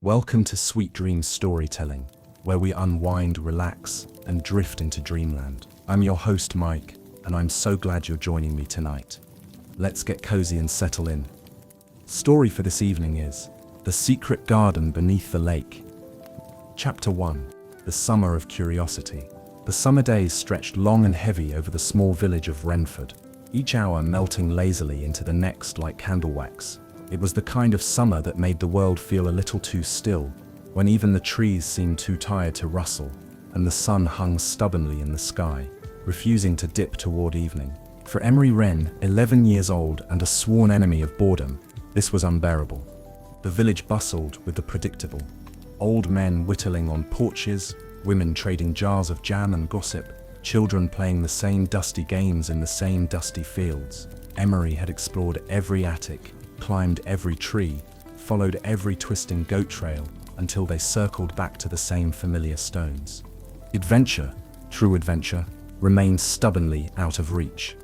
Welcome to Sweet Dreams Storytelling, where we unwind, relax, and drift into dreamland. I'm your host, Mike, and I'm so glad you're joining me tonight. Let's get cozy and settle in. Story for this evening is The Secret Garden Beneath the Lake. Chapter 1. The Summer of Curiosity. The summer days stretched long and heavy over the small village of Renford, each hour melting lazily into the next like candle wax. It was the kind of summer that made the world feel a little too still, when even the trees seemed too tired to rustle, and the sun hung stubbornly in the sky, refusing to dip toward evening. For Emery Wren, 11 years old and a sworn enemy of boredom, this was unbearable. The village bustled with the predictable. Old men whittling on porches, women trading jars of jam and gossip, children playing the same dusty games in the same dusty fields. Emery had explored every attic, climbed every tree, followed every twisting goat trail, until they circled back to the same familiar stones. Adventure, true adventure, remained stubbornly out of reach.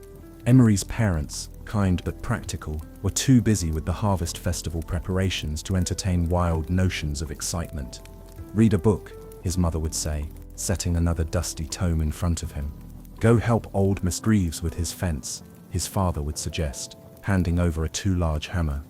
Emery's parents, kind but practical, were too busy with the harvest festival preparations to entertain wild notions of excitement. "Read a book," his mother would say, setting another dusty tome in front of him. "Go help old Miss Greaves with his fence," his father would suggest, handing over a too large hammer.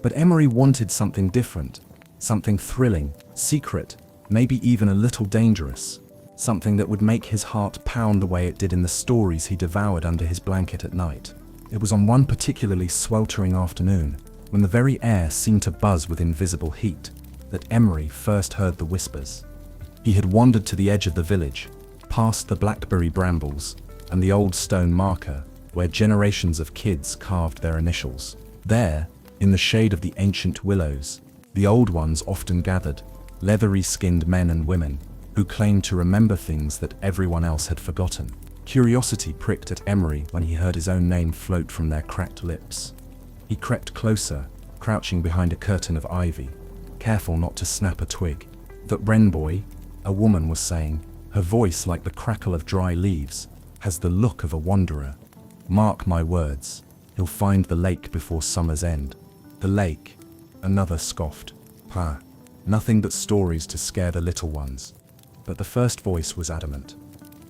But Emery wanted something different, something thrilling, secret, maybe even a little dangerous, something that would make his heart pound the way it did in the stories he devoured under his blanket at night. It was on one particularly sweltering afternoon, when the very air seemed to buzz with invisible heat, that Emery first heard the whispers. He had wandered to the edge of the village, past the blackberry brambles and the old stone marker where generations of kids carved their initials. There, in the shade of the ancient willows, the old ones often gathered, leathery-skinned men and women, who claimed to remember things that everyone else had forgotten. Curiosity pricked at Emery when he heard his own name float from their cracked lips. He crept closer, crouching behind a curtain of ivy, careful not to snap a twig. "That Wren boy," a woman was saying, her voice like the crackle of dry leaves, "has the look of a wanderer. Mark my words, he'll find the lake before summer's end." "The lake," another scoffed. "Pah, nothing but stories to scare the little ones." But the first voice was adamant.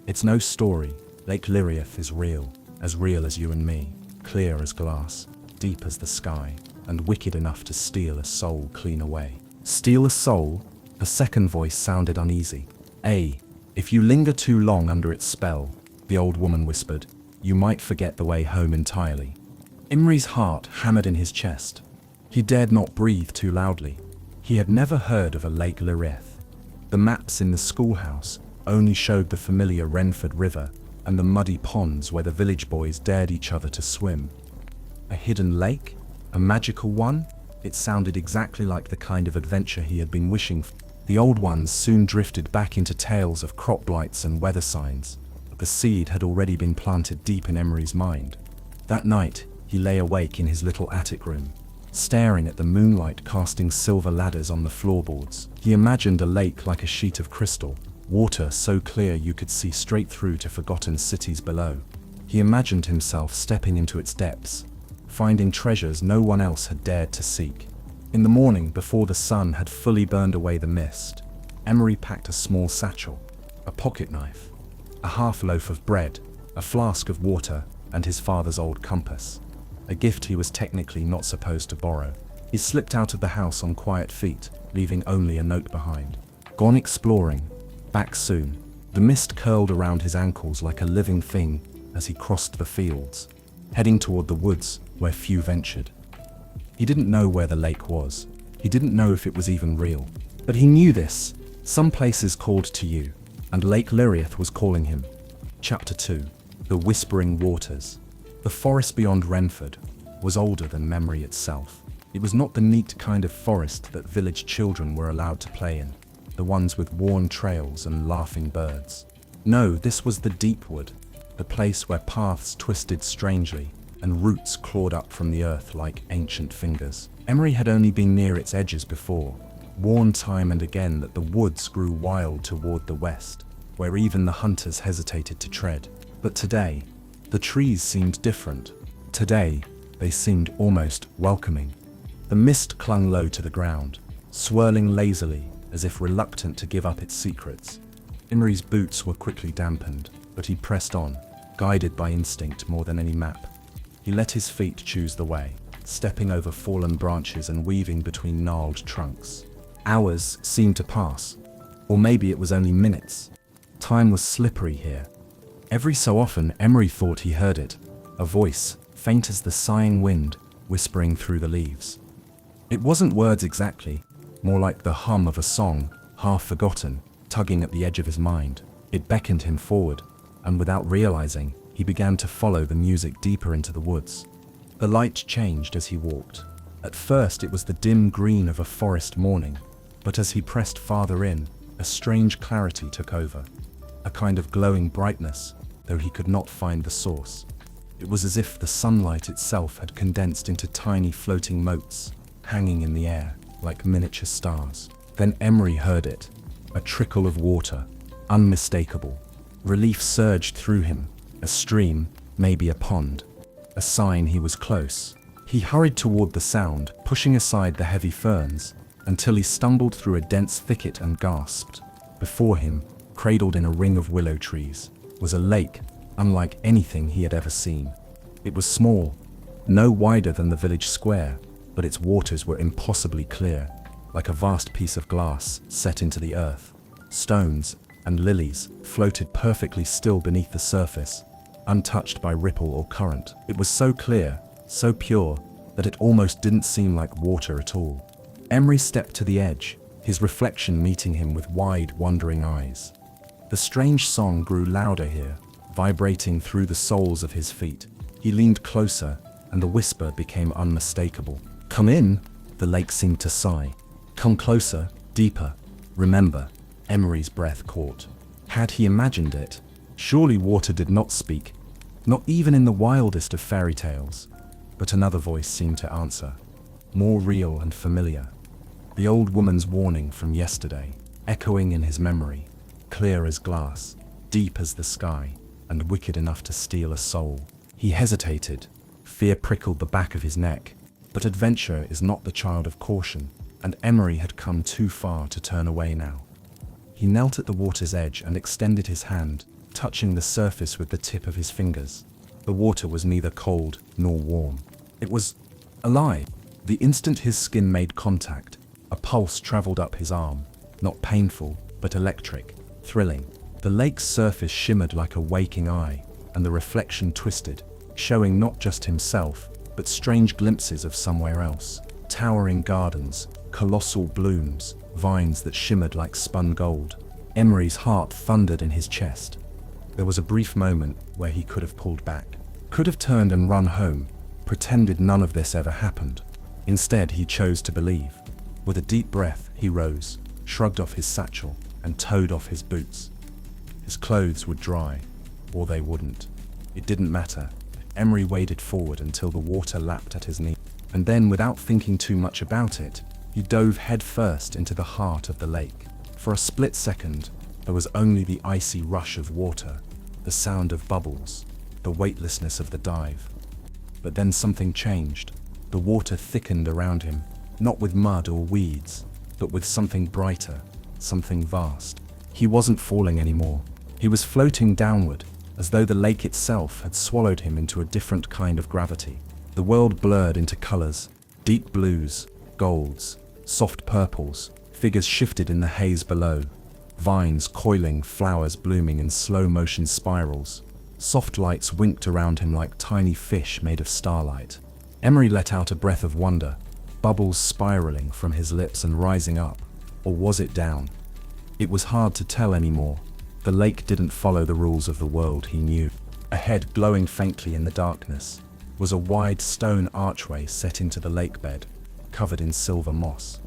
"It's no story. Lake Liriath is real as you and me, clear as glass, deep as the sky, and wicked enough to steal a soul clean away." "Steal a soul?" A second voice sounded uneasy. If you linger too long under its spell," the old woman whispered, "you might forget the way home entirely." Emery's heart hammered in his chest. He dared not breathe too loudly. He had never heard of a Lake Liriath. The maps in the schoolhouse only showed the familiar Renford River and the muddy ponds where the village boys dared each other to swim. A hidden lake? A magical one? It sounded exactly like the kind of adventure he had been wishing for. The old ones soon drifted back into tales of crop blights and weather signs. The seed had already been planted deep in Emery's mind. That night, he lay awake in his little attic room, staring at the moonlight casting silver ladders on the floorboards. He imagined a lake like a sheet of crystal, water so clear you could see straight through to forgotten cities below. He imagined himself stepping into its depths, finding treasures no one else had dared to seek. In the morning, before the sun had fully burned away the mist, Emery packed a small satchel, a pocket knife, a half loaf of bread, a flask of water, and his father's old compass, a gift he was technically not supposed to borrow. He slipped out of the house on quiet feet, leaving only a note behind. "Gone exploring. Back soon." The mist curled around his ankles like a living thing as he crossed the fields, heading toward the woods where few ventured. He didn't know where the lake was. He didn't know if it was even real. But he knew this. Some places called to you, and Lake Liriath was calling him. Chapter 2. The Whispering Waters. The forest beyond Renford was older than memory itself. It was not the neat kind of forest that village children were allowed to play in, the ones with worn trails and laughing birds. No, this was the deep wood, the place where paths twisted strangely and roots clawed up from the earth like ancient fingers. Emery had only been near its edges before, warned time and again that the woods grew wild toward the west, where even the hunters hesitated to tread. But today, the trees seemed different. Today, they seemed almost welcoming. The mist clung low to the ground, swirling lazily as if reluctant to give up its secrets. Imri's boots were quickly dampened, but he pressed on, guided by instinct more than any map. He let his feet choose the way, stepping over fallen branches and weaving between gnarled trunks. Hours seemed to pass, or maybe it was only minutes. Time was slippery here. Every so often, Emery thought he heard it, a voice, faint as the sighing wind, whispering through the leaves. It wasn't words exactly, more like the hum of a song, half forgotten, tugging at the edge of his mind. It beckoned him forward, and without realizing, he began to follow the music deeper into the woods. The light changed as he walked. At first it was the dim green of a forest morning, but as he pressed farther in, a strange clarity took over, a kind of glowing brightness, though he could not find the source. It was as if the sunlight itself had condensed into tiny floating motes, hanging in the air like miniature stars. Then Emery heard it, a trickle of water, unmistakable. Relief surged through him, a stream, maybe a pond, a sign he was close. He hurried toward the sound, pushing aside the heavy ferns, until he stumbled through a dense thicket and gasped. Before him, cradled in a ring of willow trees, was a lake unlike anything he had ever seen. It was small, no wider than the village square, but its waters were impossibly clear, like a vast piece of glass set into the earth. Stones and lilies floated perfectly still beneath the surface, untouched by ripple or current. It was so clear, so pure, that it almost didn't seem like water at all. Emery stepped to the edge, his reflection meeting him with wide, wondering eyes. The strange song grew louder here, vibrating through the soles of his feet. He leaned closer, and the whisper became unmistakable. "Come in," the lake seemed to sigh. "Come closer, deeper. Remember." Emery's breath caught. Had he imagined it? Surely water did not speak, not even in the wildest of fairy tales. But another voice seemed to answer, more real and familiar. The old woman's warning from yesterday, echoing in his memory, clear as glass, deep as the sky, and wicked enough to steal a soul. He hesitated. Fear prickled the back of his neck. But adventure is not the child of caution, and Emery had come too far to turn away now. He knelt at the water's edge and extended his hand, touching the surface with the tip of his fingers. The water was neither cold nor warm. It was alive. The instant his skin made contact, a pulse traveled up his arm, not painful, but electric, thrilling. The lake's surface shimmered like a waking eye, and the reflection twisted, showing not just himself, but strange glimpses of somewhere else. Towering gardens, colossal blooms, vines that shimmered like spun gold. Emery's heart thundered in his chest. There was a brief moment where he could have pulled back, could have turned and run home, pretended none of this ever happened. Instead, he chose to believe. With a deep breath, he rose, shrugged off his satchel, and towed off his boots. His clothes would dry, or they wouldn't. It didn't matter. Emery waded forward until the water lapped at his knee, and then, without thinking too much about it, he dove headfirst into the heart of the lake. For a split second, there was only the icy rush of water, the sound of bubbles, the weightlessness of the dive. But then something changed. The water thickened around him, not with mud or weeds, but with something brighter, something vast. He wasn't falling anymore. He was floating downward, as though the lake itself had swallowed him into a different kind of gravity. The world blurred into colors, deep blues, golds, soft purples. Figures shifted in the haze below, vines coiling, flowers blooming in slow-motion spirals. Soft lights winked around him like tiny fish made of starlight. Emery let out a breath of wonder, bubbles spiraling from his lips and rising up, or was it down? It was hard to tell anymore. The lake didn't follow the rules of the world he knew. Ahead, glowing faintly in the darkness, was a wide stone archway set into the lake bed, covered in silver moss.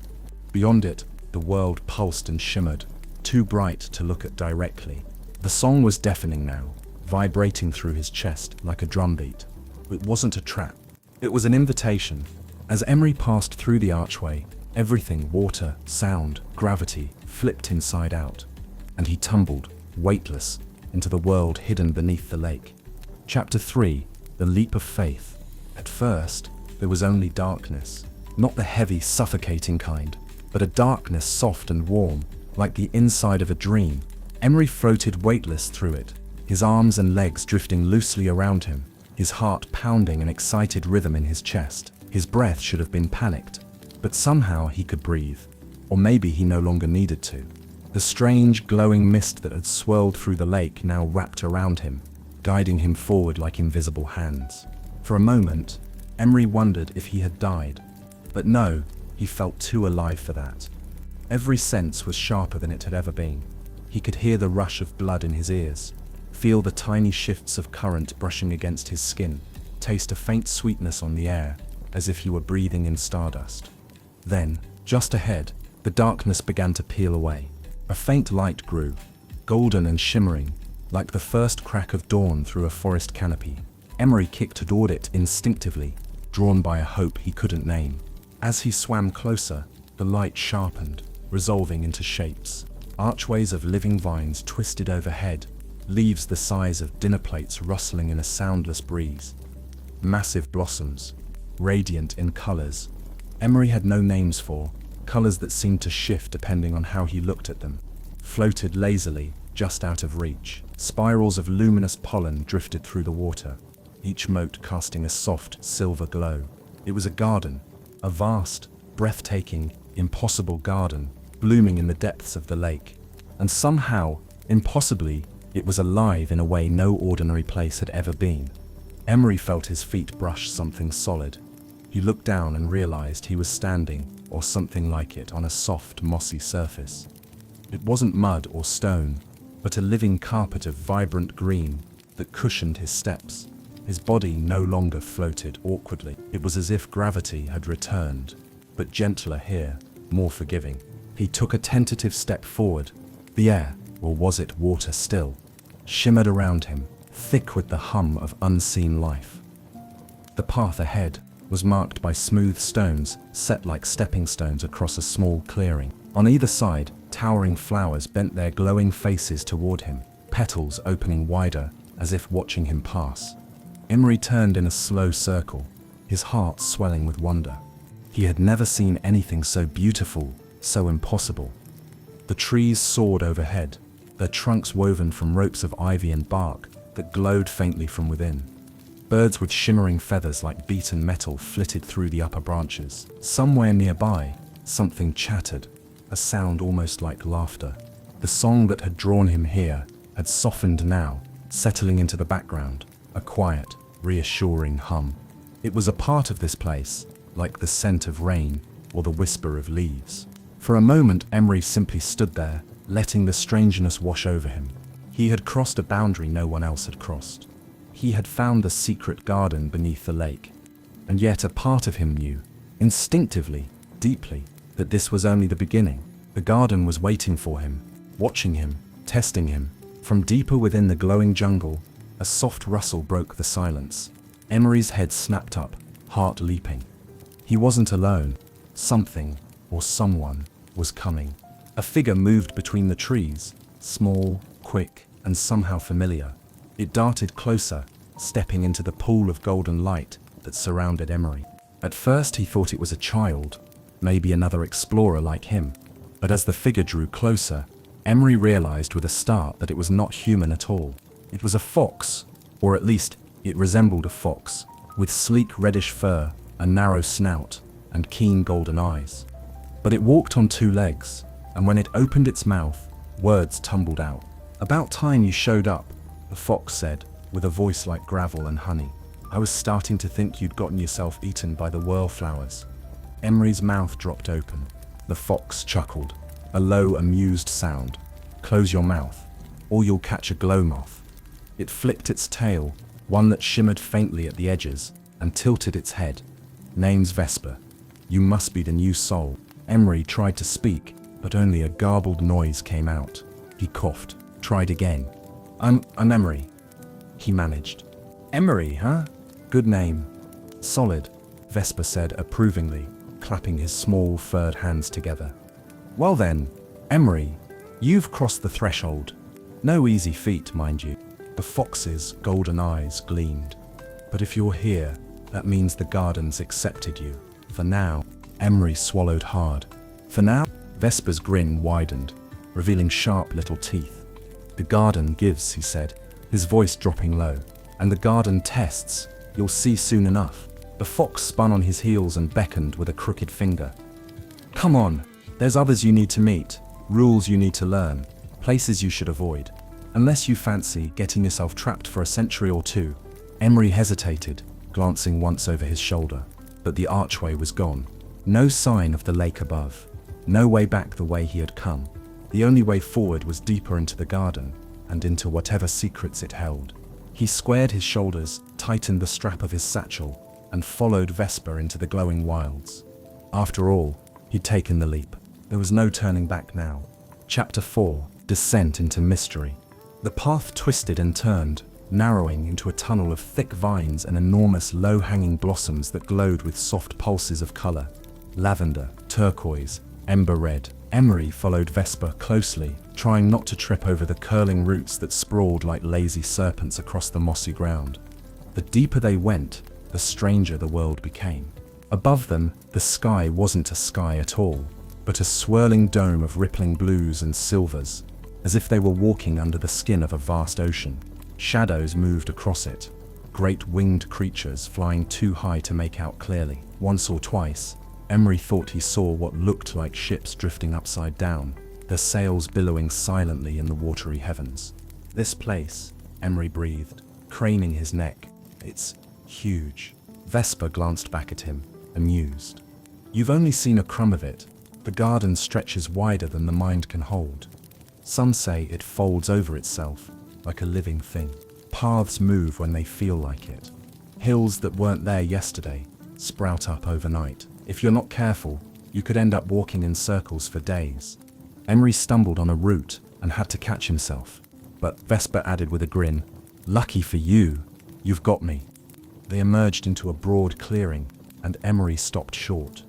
Beyond it, the world pulsed and shimmered, too bright to look at directly. The song was deafening now, vibrating through his chest like a drumbeat. It wasn't a trap. It was an invitation. As Emery passed through the archway, everything, water, sound, gravity, flipped inside out, and he tumbled, weightless, into the world hidden beneath the lake. Chapter 3: The Leap of Faith. At first, there was only darkness, not the heavy, suffocating kind, but a darkness soft and warm, like the inside of a dream. Emery floated weightless through it, his arms and legs drifting loosely around him, his heart pounding an excited rhythm in his chest. His breath should have been panicked, but somehow he could breathe. Or maybe he no longer needed to. The strange, glowing mist that had swirled through the lake now wrapped around him, guiding him forward like invisible hands. For a moment, Emery wondered if he had died. But no, he felt too alive for that. Every sense was sharper than it had ever been. He could hear the rush of blood in his ears, feel the tiny shifts of current brushing against his skin, taste a faint sweetness on the air, as if he were breathing in stardust. Then, just ahead, the darkness began to peel away. A faint light grew, golden and shimmering, like the first crack of dawn through a forest canopy. Emery kicked toward it instinctively, drawn by a hope he couldn't name. As he swam closer, the light sharpened, resolving into shapes. Archways of living vines twisted overhead, leaves the size of dinner plates rustling in a soundless breeze. Massive blossoms, radiant in colors Emery had no names for, colors that seemed to shift depending on how he looked at them, floated lazily, just out of reach. Spirals of luminous pollen drifted through the water, each mote casting a soft, silver glow. It was a garden, a vast, breathtaking, impossible garden, blooming in the depths of the lake. And somehow, impossibly, it was alive in a way no ordinary place had ever been. Emery felt his feet brush something solid. He looked down and realized he was standing, or something like it, on a soft, mossy surface. It wasn't mud or stone, but a living carpet of vibrant green that cushioned his steps. His body no longer floated awkwardly. It was as if gravity had returned, but gentler here, more forgiving. He took a tentative step forward. The air, or was it water still, shimmered around him, thick with the hum of unseen life. The path ahead was marked by smooth stones set like stepping stones across a small clearing. On either side, towering flowers bent their glowing faces toward him, petals opening wider as if watching him pass. Emery turned in a slow circle, his heart swelling with wonder. He had never seen anything so beautiful, so impossible. The trees soared overhead, their trunks woven from ropes of ivy and bark that glowed faintly from within. Birds with shimmering feathers like beaten metal flitted through the upper branches. Somewhere nearby, something chattered, a sound almost like laughter. The song that had drawn him here had softened now, settling into the background, a quiet, reassuring hum. It was a part of this place, like the scent of rain or the whisper of leaves. For a moment, Emery simply stood there, letting the strangeness wash over him. He had crossed a boundary no one else had crossed. He had found the secret garden beneath the lake. And yet a part of him knew, instinctively, deeply, that this was only the beginning. The garden was waiting for him, watching him, testing him. From deeper within the glowing jungle, a soft rustle broke the silence. Emery's head snapped up, heart leaping. He wasn't alone. Something, or someone, was coming. A figure moved between the trees, small, quick, and somehow familiar. It darted closer, stepping into the pool of golden light that surrounded Emery. At first he thought it was a child, maybe another explorer like him. But as the figure drew closer, Emery realized with a start that it was not human at all. It was a fox, or at least it resembled a fox, with sleek reddish fur, a narrow snout, and keen golden eyes. But it walked on two legs, and when it opened its mouth, words tumbled out. "About time you showed up," the fox said, with a voice like gravel and honey. "I was starting to think you'd gotten yourself eaten by the whirlflowers." Emery's mouth dropped open. The fox chuckled, a low, amused sound. "Close your mouth, or you'll catch a glow moth." It flicked its tail, one that shimmered faintly at the edges, and tilted its head. "Name's Vesper. You must be the new soul." Emery tried to speak, but only a garbled noise came out. He coughed, tried again. I'm Emery," he managed. "Emery, huh? Good name." "Solid," Vesper said approvingly, clapping his small furred hands together. "Well then, Emery, you've crossed the threshold. No easy feat, mind you." The fox's golden eyes gleamed. "But if you're here, that means the garden's accepted you. For now." Emery swallowed hard. For now, Vesper's grin widened, revealing sharp little teeth. The garden gives, he said, his voice dropping low. And the garden tests, you'll see soon enough. The fox spun on his heels and beckoned with a crooked finger. Come on, there's others you need to meet, rules you need to learn, places you should avoid. Unless you fancy getting yourself trapped for a century or two. Emery hesitated, glancing once over his shoulder. But the archway was gone. No sign of the lake above. No way back the way he had come. The only way forward was deeper into the garden, and into whatever secrets it held. He squared his shoulders, tightened the strap of his satchel, and followed Vesper into the glowing wilds. After all, he'd taken the leap. There was no turning back now. Chapter 4: Descent into Mystery. The path twisted and turned, narrowing into a tunnel of thick vines and enormous low-hanging blossoms that glowed with soft pulses of color. Lavender, turquoise, ember red. Emery followed Vesper closely, trying not to trip over the curling roots that sprawled like lazy serpents across the mossy ground. The deeper they went, the stranger the world became. Above them, the sky wasn't a sky at all, but a swirling dome of rippling blues and silvers, as if they were walking under the skin of a vast ocean. Shadows moved across it, great winged creatures flying too high to make out clearly. Once or twice, Emery thought he saw what looked like ships drifting upside down, their sails billowing silently in the watery heavens. This place, Emery breathed, craning his neck. It's huge. Vesper glanced back at him, amused. You've only seen a crumb of it. The garden stretches wider than the mind can hold. Some say it folds over itself, like a living thing. Paths move when they feel like it. Hills that weren't there yesterday sprout up overnight. If you're not careful, you could end up walking in circles for days. Emery stumbled on a root and had to catch himself. But Vesper added with a grin, "Lucky for you, you've got me." They emerged into a broad clearing, and Emery stopped short.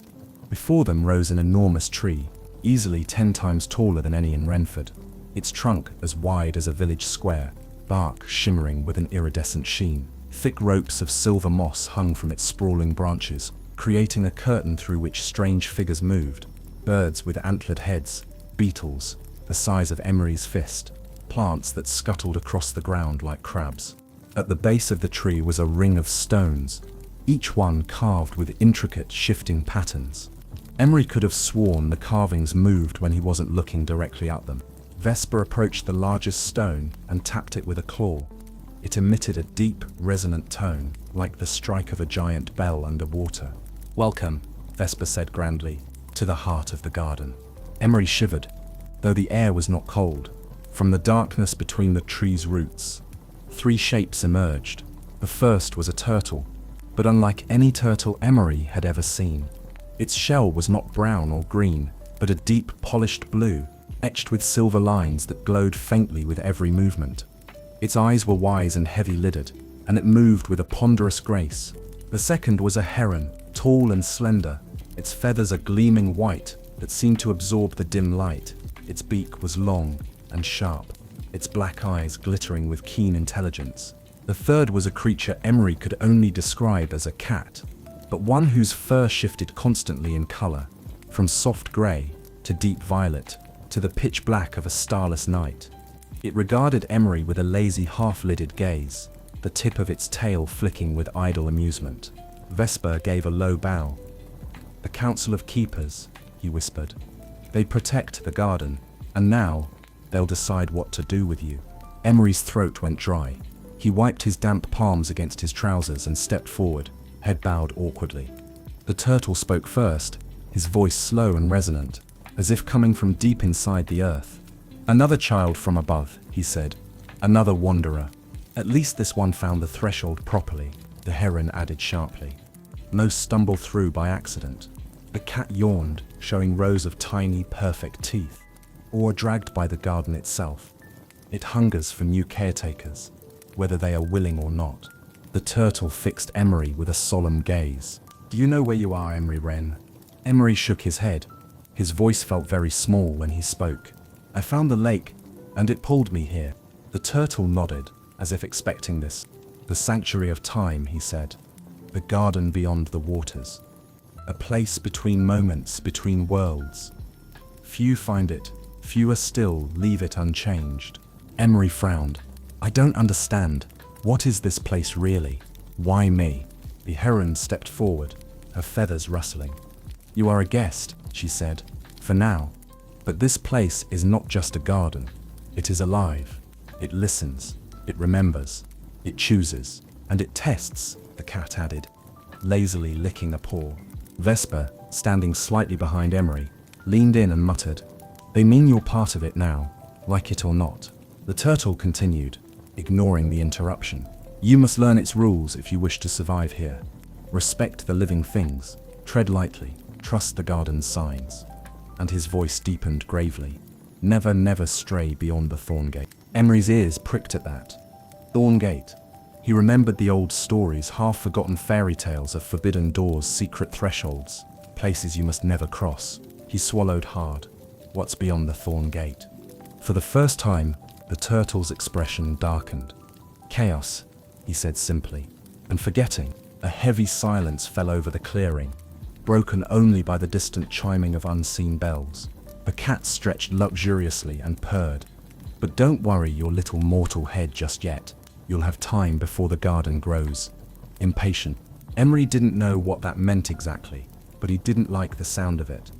Before them rose an enormous tree, easily 10 times taller than any in Renford. Its trunk as wide as a village square, bark shimmering with an iridescent sheen. Thick ropes of silver moss hung from its sprawling branches, creating a curtain through which strange figures moved. Birds with antlered heads, beetles, the size of Emery's fist, plants that scuttled across the ground like crabs. At the base of the tree was a ring of stones, each one carved with intricate, shifting patterns. Emery could have sworn the carvings moved when he wasn't looking directly at them. Vesper approached the largest stone and tapped it with a claw. It emitted a deep, resonant tone, like the strike of a giant bell underwater. "Welcome," Vesper said grandly, "to the heart of the garden." Emery shivered, though the air was not cold. From the darkness between the tree's roots, 3 shapes emerged. The first was a turtle, but unlike any turtle Emery had ever seen. Its shell was not brown or green, but a deep, polished blue, etched with silver lines that glowed faintly with every movement. Its eyes were wise and heavy-lidded, and it moved with a ponderous grace. The second was a heron, tall and slender, its feathers a gleaming white that seemed to absorb the dim light. Its beak was long and sharp, its black eyes glittering with keen intelligence. The third was a creature Emery could only describe as a cat, but one whose fur shifted constantly in color, from soft gray to deep violet, to the pitch black of a starless night. It regarded Emery with a lazy half-lidded gaze, the tip of its tail flicking with idle amusement. Vesper gave a low bow. "The Council of Keepers," he whispered. "They protect the garden, and now they'll decide what to do with you." Emery's throat went dry. He wiped his damp palms against his trousers and stepped forward, head bowed awkwardly. The turtle spoke first, his voice slow and resonant, as if coming from deep inside the earth. "Another child from above," he said. "Another wanderer. At least this one found the threshold properly," the heron added sharply. "No stumble through by accident." The cat yawned, showing rows of tiny, perfect teeth, or dragged by the garden itself. It hungers for new caretakers, whether they are willing or not. The turtle fixed Emery with a solemn gaze. "Do you know where you are, Emery Wren?" Emery shook his head. His voice felt very small when he spoke. "I found the lake, and it pulled me here." The turtle nodded, as if expecting this. "The sanctuary of time," he said. "The garden beyond the waters. A place between moments, between worlds. Few find it, fewer still leave it unchanged. Emery frowned. I don't understand. What is this place really? Why me? The heron stepped forward, her feathers rustling. You are a guest, she said, for now. But this place is not just a garden. It is alive. It listens. It remembers. It chooses. And it tests, the cat added, lazily licking a paw. Vesper, standing slightly behind Emery, leaned in and muttered, They mean you're part of it now, like it or not. The turtle continued, ignoring the interruption. You must learn its rules if you wish to survive here. Respect the living things, tread lightly, trust the garden's signs. And his voice deepened gravely. Never, never stray beyond the thorn gate. Emery's ears pricked at that. Thorn gate. He remembered the old stories, half-forgotten fairy tales of forbidden doors, secret thresholds, places you must never cross. He swallowed hard. What's beyond the thorn gate? For the first time, the turtle's expression darkened. Chaos, he said simply, and forgetting, a heavy silence fell over the clearing, broken only by the distant chiming of unseen bells. The cat stretched luxuriously and purred. But don't worry your little mortal head just yet. You'll have time before the garden grows. Impatient. Emery didn't know what that meant exactly, but he didn't like the sound of it.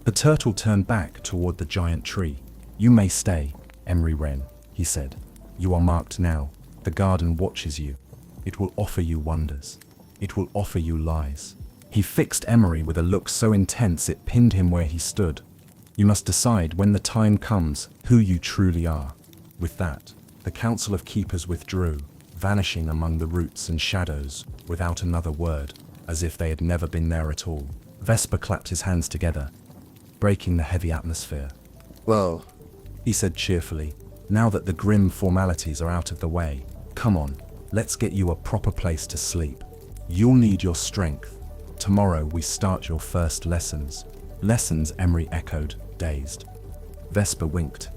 The turtle turned back toward the giant tree. You may stay, Emery Wren, he said. You are marked now. The garden watches you. It will offer you wonders. It will offer you lies. He fixed Emery with a look so intense it pinned him where he stood. You must decide when the time comes who you truly are. With that, the Council of Keepers withdrew, vanishing among the roots and shadows without another word, as if they had never been there at all. Vesper clapped his hands together, breaking the heavy atmosphere. Well, he said cheerfully, now that the grim formalities are out of the way, come on, let's get you a proper place to sleep. You'll need your strength. Tomorrow we start your first lessons. Lessons, Emery echoed, dazed. Vesper winked.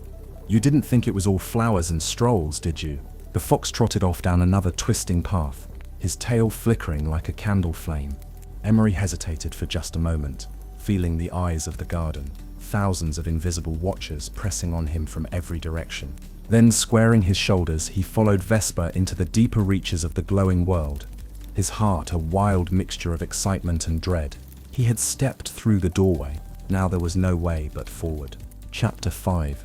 You didn't think it was all flowers and strolls, did you? The fox trotted off down another twisting path, his tail flickering like a candle flame. Emery hesitated for just a moment, feeling the eyes of the garden, thousands of invisible watchers pressing on him from every direction. Then, squaring his shoulders, he followed Vesper into the deeper reaches of the glowing world, his heart a wild mixture of excitement and dread. He had stepped through the doorway. Now there was no way but forward. Chapter 5.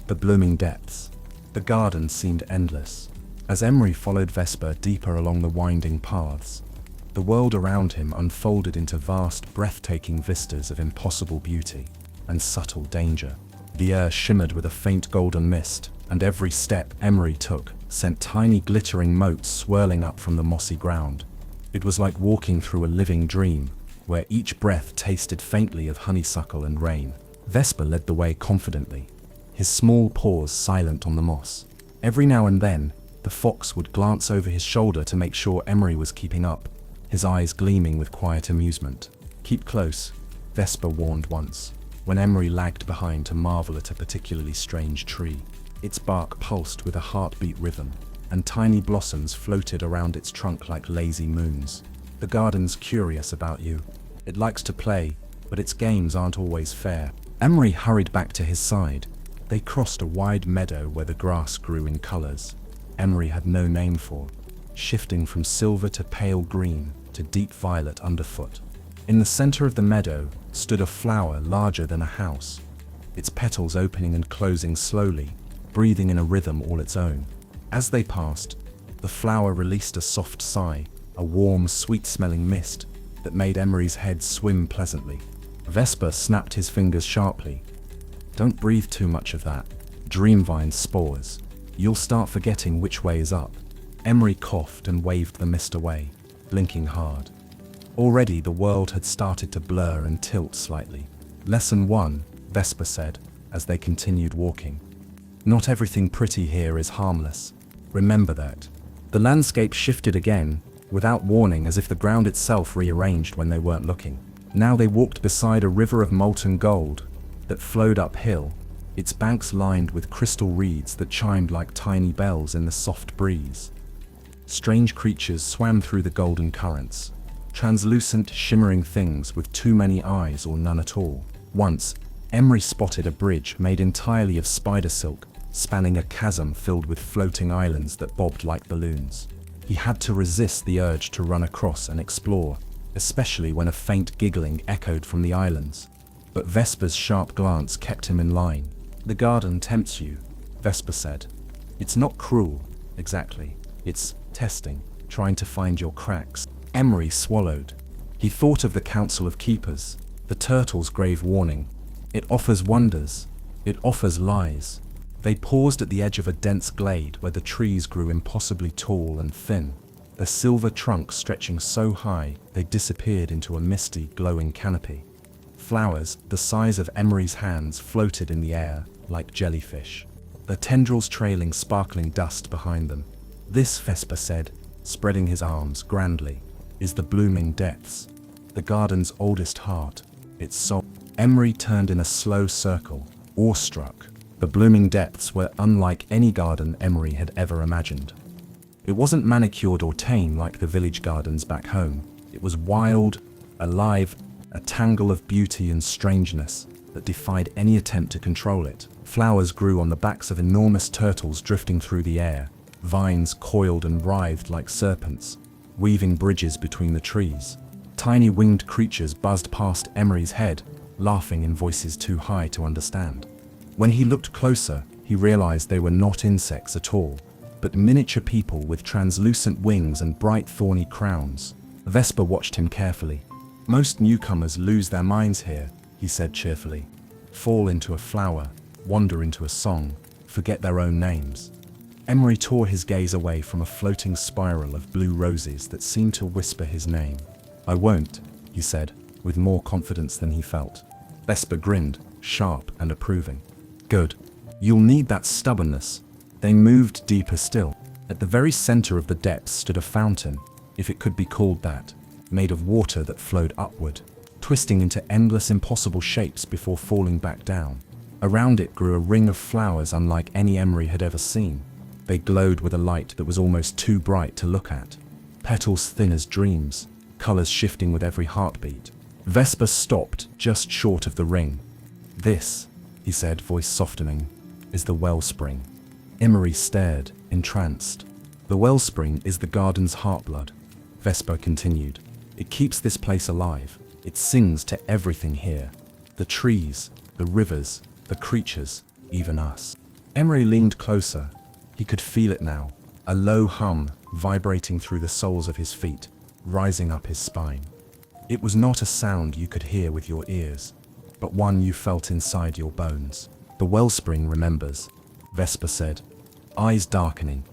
The Blooming Depths. The garden seemed endless. As Emery followed Vesper deeper along the winding paths, the world around him unfolded into vast, breathtaking vistas of impossible beauty and subtle danger. The air shimmered with a faint golden mist, and every step Emery took sent tiny glittering motes swirling up from the mossy ground. It was like walking through a living dream, where each breath tasted faintly of honeysuckle and rain. Vesper led the way confidently, his small paws silent on the moss. Every now and then, the fox would glance over his shoulder to make sure Emery was keeping up, his eyes gleaming with quiet amusement. Keep close, Vesper warned once, when Emery lagged behind to marvel at a particularly strange tree. Its bark pulsed with a heartbeat rhythm, and tiny blossoms floated around its trunk like lazy moons. The garden's curious about you. It likes to play, but its games aren't always fair. Emery hurried back to his side. They crossed a wide meadow where the grass grew in colors Emery had no name for, shifting from silver to pale green to deep violet underfoot. In the center of the meadow stood a flower larger than a house, its petals opening and closing slowly, breathing in a rhythm all its own. As they passed, the flower released a soft sigh, a warm, sweet-smelling mist that made Emery's head swim pleasantly. Vesper snapped his fingers sharply. Don't breathe too much of that. Dreamvine spores. You'll start forgetting which way is up. Emery coughed and waved the mist away, blinking hard. Already the world had started to blur and tilt slightly. Lesson 1, Vesper said, as they continued walking. Not everything pretty here is harmless. Remember that. The landscape shifted again, without warning, as if the ground itself rearranged when they weren't looking. Now they walked beside a river of molten gold that flowed uphill, its banks lined with crystal reeds that chimed like tiny bells in the soft breeze. Strange creatures swam through the golden currents, translucent, shimmering things with too many eyes or none at all. Once, Emery spotted a bridge made entirely of spider silk, spanning a chasm filled with floating islands that bobbed like balloons. He had to resist the urge to run across and explore, especially when a faint giggling echoed from the islands. But Vesper's sharp glance kept him in line. "The garden tempts you," Vesper said. "It's not cruel, exactly. It's testing, trying to find your cracks." Emery swallowed. He thought of the Council of Keepers, the turtle's grave warning. It offers wonders. It offers lies. They paused at the edge of a dense glade where the trees grew impossibly tall and thin, their silver trunks stretching so high they disappeared into a misty, glowing canopy. Flowers, the size of Emery's hands, floated in the air like jellyfish, their tendrils trailing sparkling dust behind them. "This," Vesper said, spreading his arms grandly, "is the blooming depths, the garden's oldest heart, its soul." Emery turned in a slow circle, awestruck. The blooming depths were unlike any garden Emery had ever imagined. It wasn't manicured or tame like the village gardens back home. It was wild, alive, a tangle of beauty and strangeness that defied any attempt to control it. Flowers grew on the backs of enormous turtles drifting through the air. Vines coiled and writhed like serpents, weaving bridges between the trees. Tiny winged creatures buzzed past Emery's head, laughing in voices too high to understand. When he looked closer, he realized they were not insects at all, but miniature people with translucent wings and bright thorny crowns. Vesper watched him carefully. "Most newcomers lose their minds here," he said cheerfully. "Fall into a flower, wander into a song, forget their own names." Emery tore his gaze away from a floating spiral of blue roses that seemed to whisper his name. "I won't," he said, with more confidence than he felt. Vesper grinned, sharp and approving. "Good. You'll need that stubbornness." They moved deeper still. At the very center of the depths stood a fountain, if it could be called that, made of water that flowed upward, twisting into endless impossible shapes before falling back down. Around it grew a ring of flowers unlike any Emery had ever seen. They glowed with a light that was almost too bright to look at. Petals thin as dreams, colors shifting with every heartbeat. Vesper stopped just short of the ring. "This," he said, voice softening, "is the wellspring." Emery stared, entranced. "The wellspring is the garden's heartblood," Vesper continued. "It keeps this place alive. It sings to everything here. The trees, the rivers, the creatures, even us." Emery leaned closer. He could feel it now, a low hum vibrating through the soles of his feet, rising up his spine. It was not a sound you could hear with your ears, but one you felt inside your bones. "The wellspring remembers," Vesper said, eyes darkening.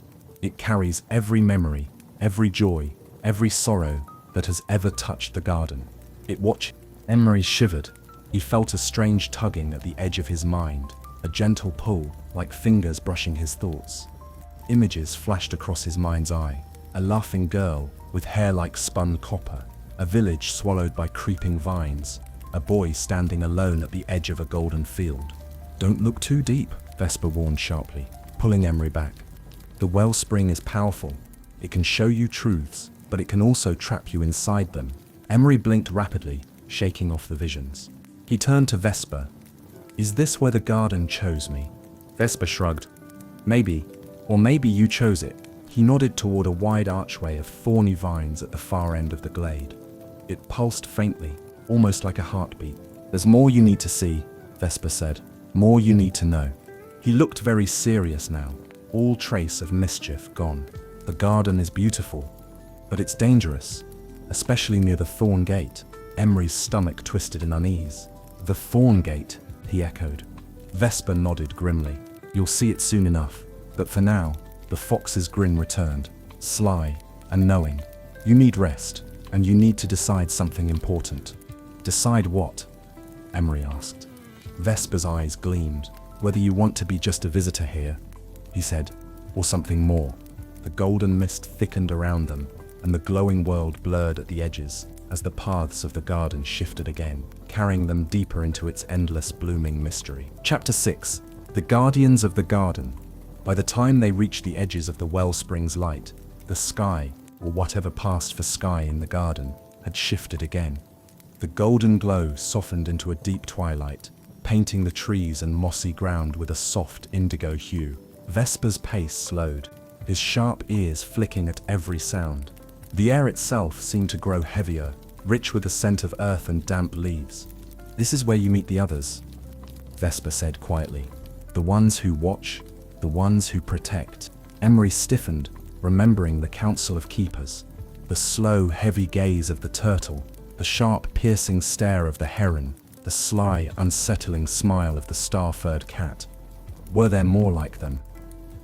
"It carries every memory, every joy, every sorrow that has ever touched the garden. It watched." Emery shivered. He felt a strange tugging at the edge of his mind, a gentle pull, like fingers brushing his thoughts. Images flashed across his mind's eye. A laughing girl with hair like spun copper, a village swallowed by creeping vines, a boy standing alone at the edge of a golden field. "Don't look too deep," Vesper warned sharply, pulling Emery back. "The wellspring is powerful. It can show you truths, but it can also trap you inside them." Emery blinked rapidly, shaking off the visions. He turned to Vesper. "Is this where the garden chose me?" Vesper shrugged. "Maybe, or maybe you chose it." He nodded toward a wide archway of thorny vines at the far end of the glade. It pulsed faintly, almost like a heartbeat. "There's more you need to see," Vesper said. "More you need to know." He looked very serious now, all trace of mischief gone. "The garden is beautiful, but it's dangerous, especially near the Thorn Gate." Emery's stomach twisted in unease. "The Thorn Gate," he echoed. Vesper nodded grimly. "You'll see it soon enough, but for now," the fox's grin returned, sly and knowing. "You need rest, and you need to decide something important." "Decide what?" Emery asked. Vesper's eyes gleamed. "Whether you want to be just a visitor here," he said, "or something more." The golden mist thickened around them, and the glowing world blurred at the edges as the paths of the garden shifted again, carrying them deeper into its endless blooming mystery. Chapter 6. The Guardians of the Garden. By the time they reached the edges of the wellspring's light, the sky, or whatever passed for sky in the garden, had shifted again. The golden glow softened into a deep twilight, painting the trees and mossy ground with a soft indigo hue. Vesper's pace slowed, his sharp ears flicking at every sound. The air itself seemed to grow heavier, rich with the scent of earth and damp leaves. "This is where you meet the others," Vesper said quietly. "The ones who watch, the ones who protect." Emery stiffened, remembering the Council of Keepers. The slow, heavy gaze of the turtle, the sharp, piercing stare of the heron, the sly, unsettling smile of the star-furred cat. Were there more like them?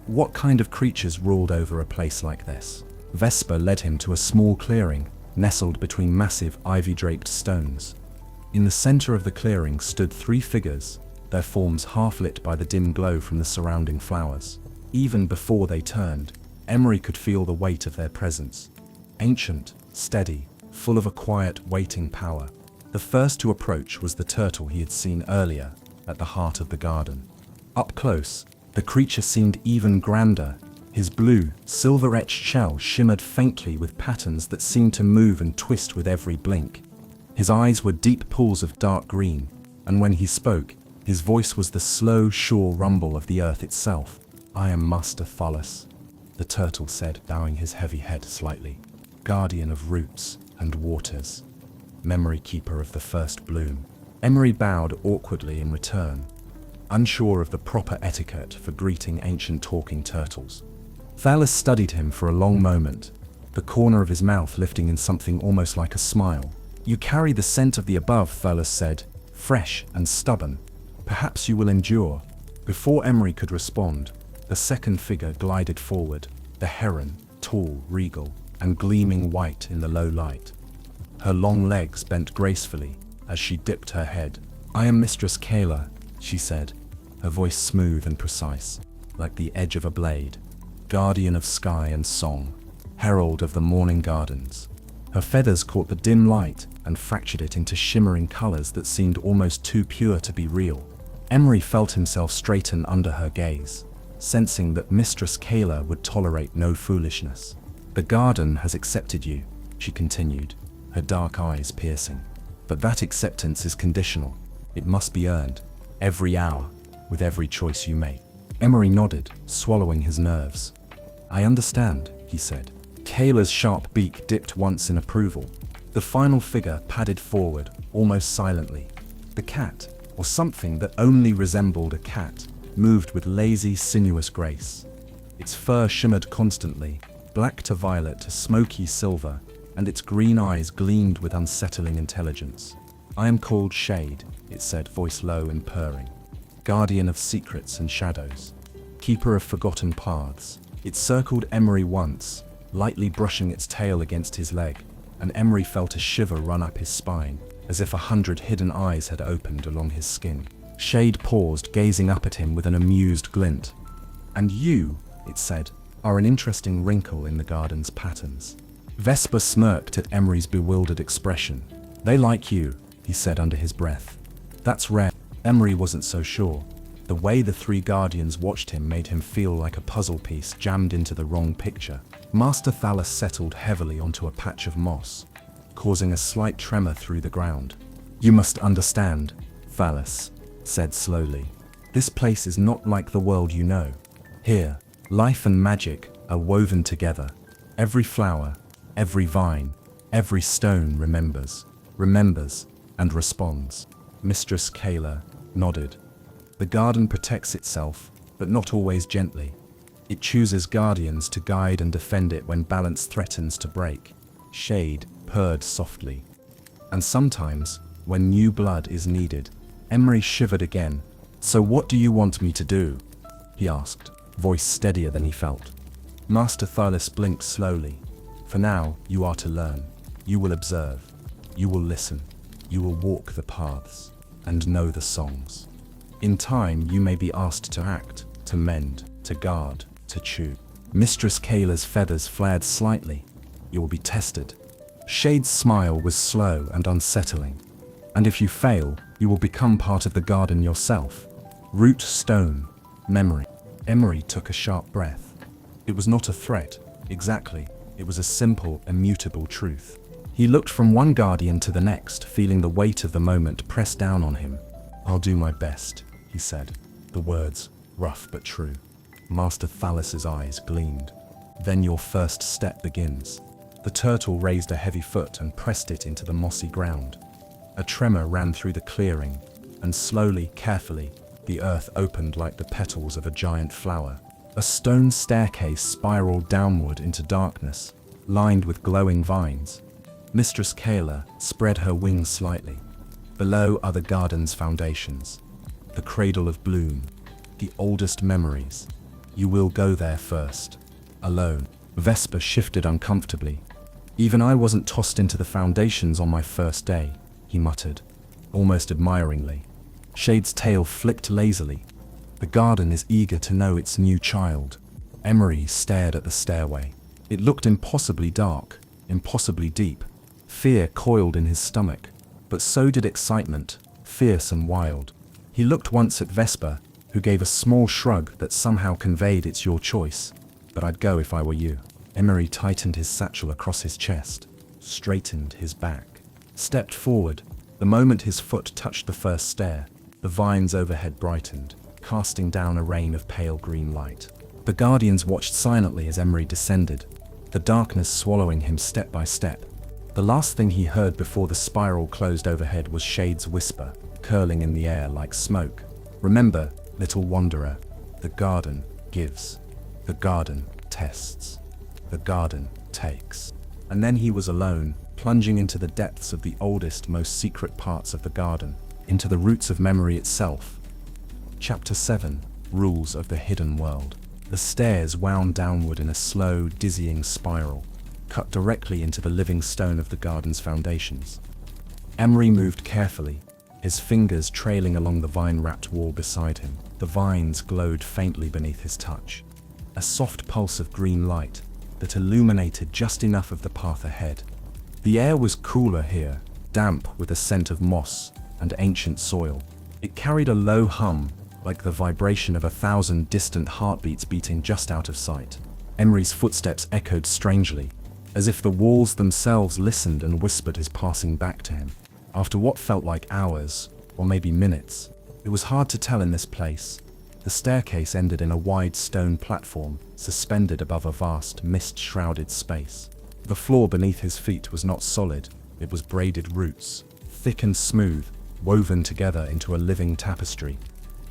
What kind of creatures ruled over a place like this? Vesper led him to a small clearing, nestled between massive, ivy-draped stones. In the center of the clearing stood three figures, their forms half-lit by the dim glow from the surrounding flowers. Even before they turned, Emery could feel the weight of their presence. Ancient, steady, full of a quiet, waiting power. The first to approach was the turtle he had seen earlier, at the heart of the garden. Up close, the creature seemed even grander. His blue, silver-etched shell shimmered faintly with patterns that seemed to move and twist with every blink. His eyes were deep pools of dark green, and when he spoke, his voice was the slow, sure rumble of the earth itself. "I am Master Thalus," the turtle said, bowing his heavy head slightly. "Guardian of roots and waters, memory keeper of the first bloom." Emery bowed awkwardly in return, unsure of the proper etiquette for greeting ancient talking turtles. Thalus studied him for a long moment, the corner of his mouth lifting in something almost like a smile. "You carry the scent of the above," Thalus said, "fresh and stubborn. Perhaps you will endure." Before Emery could respond, the second figure glided forward, the heron, tall, regal, and gleaming white in the low light. Her long legs bent gracefully as she dipped her head. "I am Mistress Kayla," she said, her voice smooth and precise, like the edge of a blade. "Guardian of sky and song, herald of the morning gardens." Her feathers caught the dim light and fractured it into shimmering colors that seemed almost too pure to be real. Emery felt himself straighten under her gaze, sensing that Mistress Kayla would tolerate no foolishness. "The garden has accepted you," she continued, her dark eyes piercing. "But that acceptance is conditional. It must be earned, every hour, with every choice you make." Emery nodded, swallowing his nerves. "I understand," he said. Kayla's sharp beak dipped once in approval. The final figure padded forward, almost silently. The cat, or something that only resembled a cat, moved with lazy, sinuous grace. Its fur shimmered constantly, black to violet to smoky silver, and its green eyes gleamed with unsettling intelligence. "I am called Shade," it said, voice low and purring. "Guardian of secrets and shadows, keeper of forgotten paths." It circled Emery once, lightly brushing its tail against his leg, and Emery felt a shiver run up his spine, as if 100 hidden eyes had opened along his skin. Shade paused, gazing up at him with an amused glint. "And you," it said, "are an interesting wrinkle in the garden's patterns." Vesper smirked at Emery's bewildered expression. "They like you," he said under his breath. "That's rare." Emery wasn't so sure. The way the three guardians watched him made him feel like a puzzle piece jammed into the wrong picture. Master Thalus settled heavily onto a patch of moss, causing a slight tremor through the ground. "You must understand," Thalus said slowly. "This place is not like the world you know. Here, life and magic are woven together. Every flower, every vine, every stone remembers, and responds." Mistress Kayla nodded. "The garden protects itself, but not always gently. It chooses guardians to guide and defend it when balance threatens to break." Shade purred softly. "And sometimes, when new blood is needed." Emery shivered again. "So what do you want me to do?" he asked, voice steadier than he felt. Master Thalus blinked slowly. "For now, you are to learn. You will observe. You will listen. You will walk the paths, and know the songs. In time, you may be asked to act, to mend, to guard, to choose." Mistress Kayla's feathers flared slightly. "You will be tested." Shade's smile was slow and unsettling. "And if you fail, you will become part of the garden yourself. Root, stone, memory." Emery took a sharp breath. It was not a threat, exactly. It was a simple, immutable truth. He looked from one guardian to the next, feeling the weight of the moment press down on him. "I'll do my best," he said, the words rough but true. Master Thallus's eyes gleamed. "Then your first step begins." The turtle raised a heavy foot and pressed it into the mossy ground. A tremor ran through the clearing, and slowly, carefully, the earth opened like the petals of a giant flower. A stone staircase spiraled downward into darkness, lined with glowing vines. Mistress Kayla spread her wings slightly. Below are the garden's foundations, the cradle of bloom, the oldest memories. You will go there first, alone. Vesper shifted uncomfortably. "Even I wasn't tossed into the foundations on my first day," he muttered, almost admiringly. Shade's tail flicked lazily. "The garden is eager to know its new child." Emery stared at the stairway. It looked impossibly dark, impossibly deep. Fear coiled in his stomach, but so did excitement, fierce and wild. He looked once at Vesper, who gave a small shrug that somehow conveyed "It's your choice, but I'd go if I were you." Emery tightened his satchel across his chest, straightened his back, stepped forward. The moment his foot touched the first stair, the vines overhead brightened, casting down a rain of pale green light. The guardians watched silently as Emery descended, the darkness swallowing him step by step. The last thing he heard before the spiral closed overhead was Shade's whisper, curling in the air like smoke. "Remember, little wanderer, the garden gives, the garden tests, the garden takes." And then he was alone, plunging into the depths of the oldest, most secret parts of the garden, into the roots of memory itself. Chapter 7: Rules of the Hidden World. The stairs wound downward in a slow, dizzying spiral, cut directly into the living stone of the garden's foundations. Emery moved carefully, his fingers trailing along the vine-wrapped wall beside him. The vines glowed faintly beneath his touch, a soft pulse of green light that illuminated just enough of the path ahead. The air was cooler here, damp with a scent of moss and ancient soil. It carried a low hum, like the vibration of 1,000 distant heartbeats beating just out of sight. Emery's footsteps echoed strangely, as if the walls themselves listened and whispered his passing back to him. After what felt like hours, or maybe minutes, it was hard to tell in this place. The staircase ended in a wide stone platform, suspended above a vast, mist-shrouded space. The floor beneath his feet was not solid, it was braided roots, thick and smooth, woven together into a living tapestry.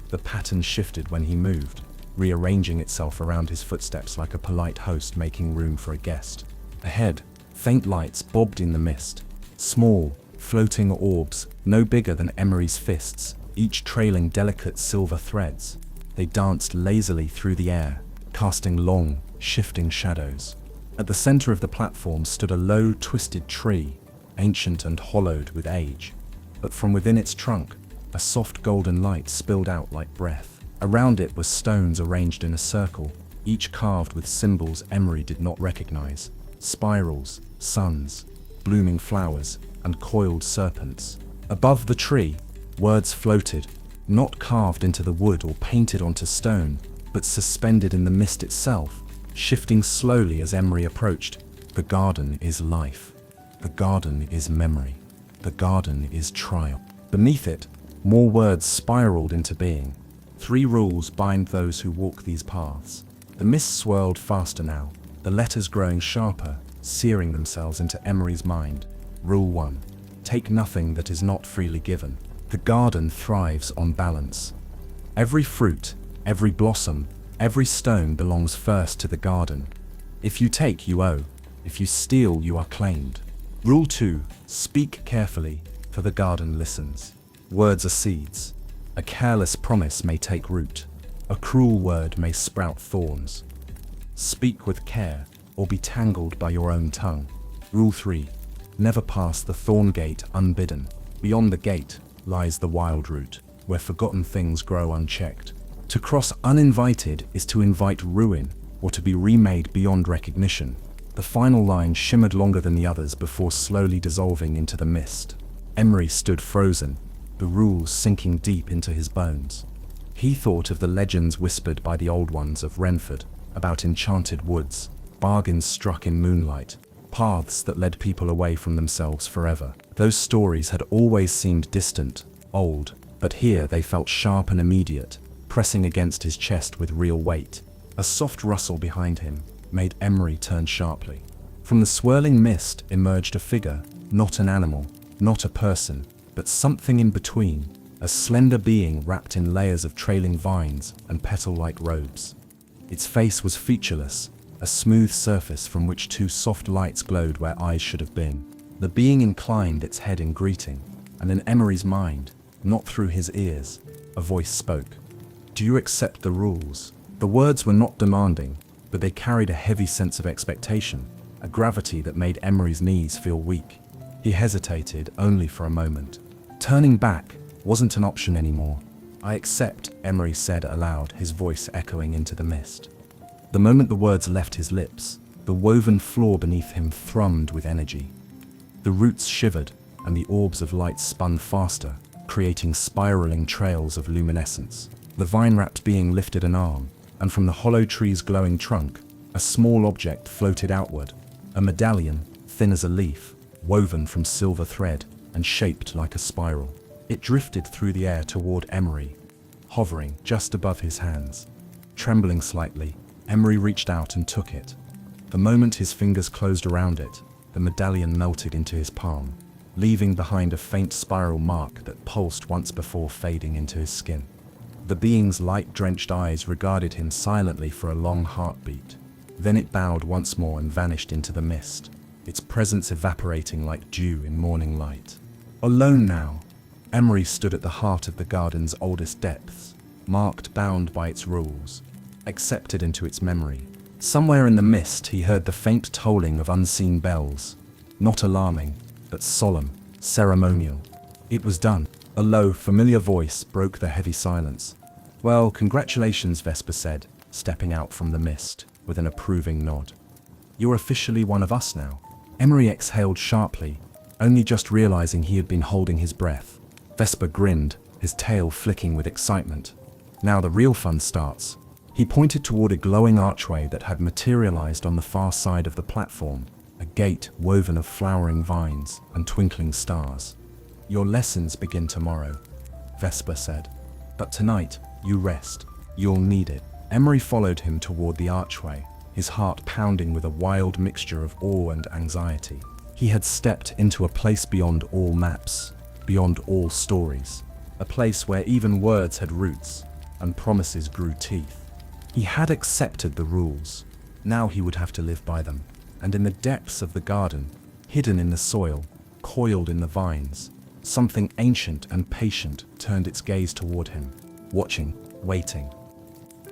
The pattern shifted when he moved, rearranging itself around his footsteps like a polite host making room for a guest. Ahead, faint lights bobbed in the mist, small, floating orbs, no bigger than Emery's fists, each trailing delicate silver threads. They danced lazily through the air, casting long, shifting shadows. At the center of the platform stood a low, twisted tree, ancient and hollowed with age. But from within its trunk, a soft golden light spilled out like breath. Around it were stones arranged in a circle, each carved with symbols Emery did not recognize. Spirals, suns, blooming flowers, and coiled serpents. Above the tree, words floated, not carved into the wood or painted onto stone, but suspended in the mist itself, shifting slowly as Emery approached. The garden is life. The garden is memory. The garden is triumph. Beneath it, more words spiraled into being. 3 rules bind those who walk these paths. The mist swirled faster now, the letters growing sharper, searing themselves into Emery's mind. Rule 1. Take nothing that is not freely given. The garden thrives on balance. Every fruit, every blossom, every stone belongs first to the garden. If you take, you owe. If you steal, you are claimed. Rule 2. Speak carefully, for the garden listens. Words are seeds. A careless promise may take root. A cruel word may sprout thorns. Speak with care, or be tangled by your own tongue. Rule 3. Never pass the thorn gate unbidden. Beyond the gate lies the wild route, where forgotten things grow unchecked. To cross uninvited is to invite ruin, or to be remade beyond recognition. The final line shimmered longer than the others before slowly dissolving into the mist. Emery stood frozen, the rules sinking deep into his bones. He thought of the legends whispered by the old ones of Renford, about enchanted woods, bargains struck in moonlight, paths that led people away from themselves forever. Those stories had always seemed distant, old, But here they felt sharp and immediate, pressing against his chest with real weight. A soft rustle behind him made Emery turn sharply. From the swirling mist emerged a figure, not an animal, not a person, but something in between, a slender being wrapped in layers of trailing vines and petal-like robes. Its face was featureless, a smooth surface from which two soft lights glowed where eyes should have been. The being inclined its head in greeting, and in Emery's mind, not through his ears, a voice spoke. "Do you accept the rules?" The words were not demanding, but they carried a heavy sense of expectation, a gravity that made Emery's knees feel weak. He hesitated only for a moment. Turning back wasn't an option anymore. "I accept," Emery said aloud, his voice echoing into the mist. The moment the words left his lips, the woven floor beneath him thrummed with energy. The roots shivered, and the orbs of light spun faster, creating spiraling trails of luminescence. The vine-wrapped being lifted an arm, and from the hollow tree's glowing trunk, a small object floated outward, a medallion, thin as a leaf, woven from silver thread and shaped like a spiral. It drifted through the air toward Emery, hovering just above his hands. Trembling slightly, Emery reached out and took it. The moment his fingers closed around it, the medallion melted into his palm, leaving behind a faint spiral mark that pulsed once before fading into his skin. The being's light-drenched eyes regarded him silently for a long heartbeat. Then it bowed once more and vanished into the mist, its presence evaporating like dew in morning light. Alone now, Emery stood at the heart of the garden's oldest depths, marked, bound by its rules, accepted into its memory. Somewhere in the mist he heard the faint tolling of unseen bells, not alarming, but solemn, ceremonial. It was done. A low, familiar voice broke the heavy silence. "Well, congratulations," Vesper said, stepping out from the mist, with an approving nod. "You're officially one of us now." Emery exhaled sharply, only just realizing he had been holding his breath. Vesper grinned, his tail flicking with excitement. "Now the real fun starts." He pointed toward a glowing archway that had materialized on the far side of the platform, a gate woven of flowering vines and twinkling stars. "Your lessons begin tomorrow," Vesper said. "But tonight, you rest. You'll need it." Emery followed him toward the archway, his heart pounding with a wild mixture of awe and anxiety. He had stepped into a place beyond all maps, beyond all stories, a place where even words had roots and promises grew teeth. He had accepted the rules. Now he would have to live by them. And in the depths of the garden, hidden in the soil, coiled in the vines, something ancient and patient turned its gaze toward him, watching, waiting.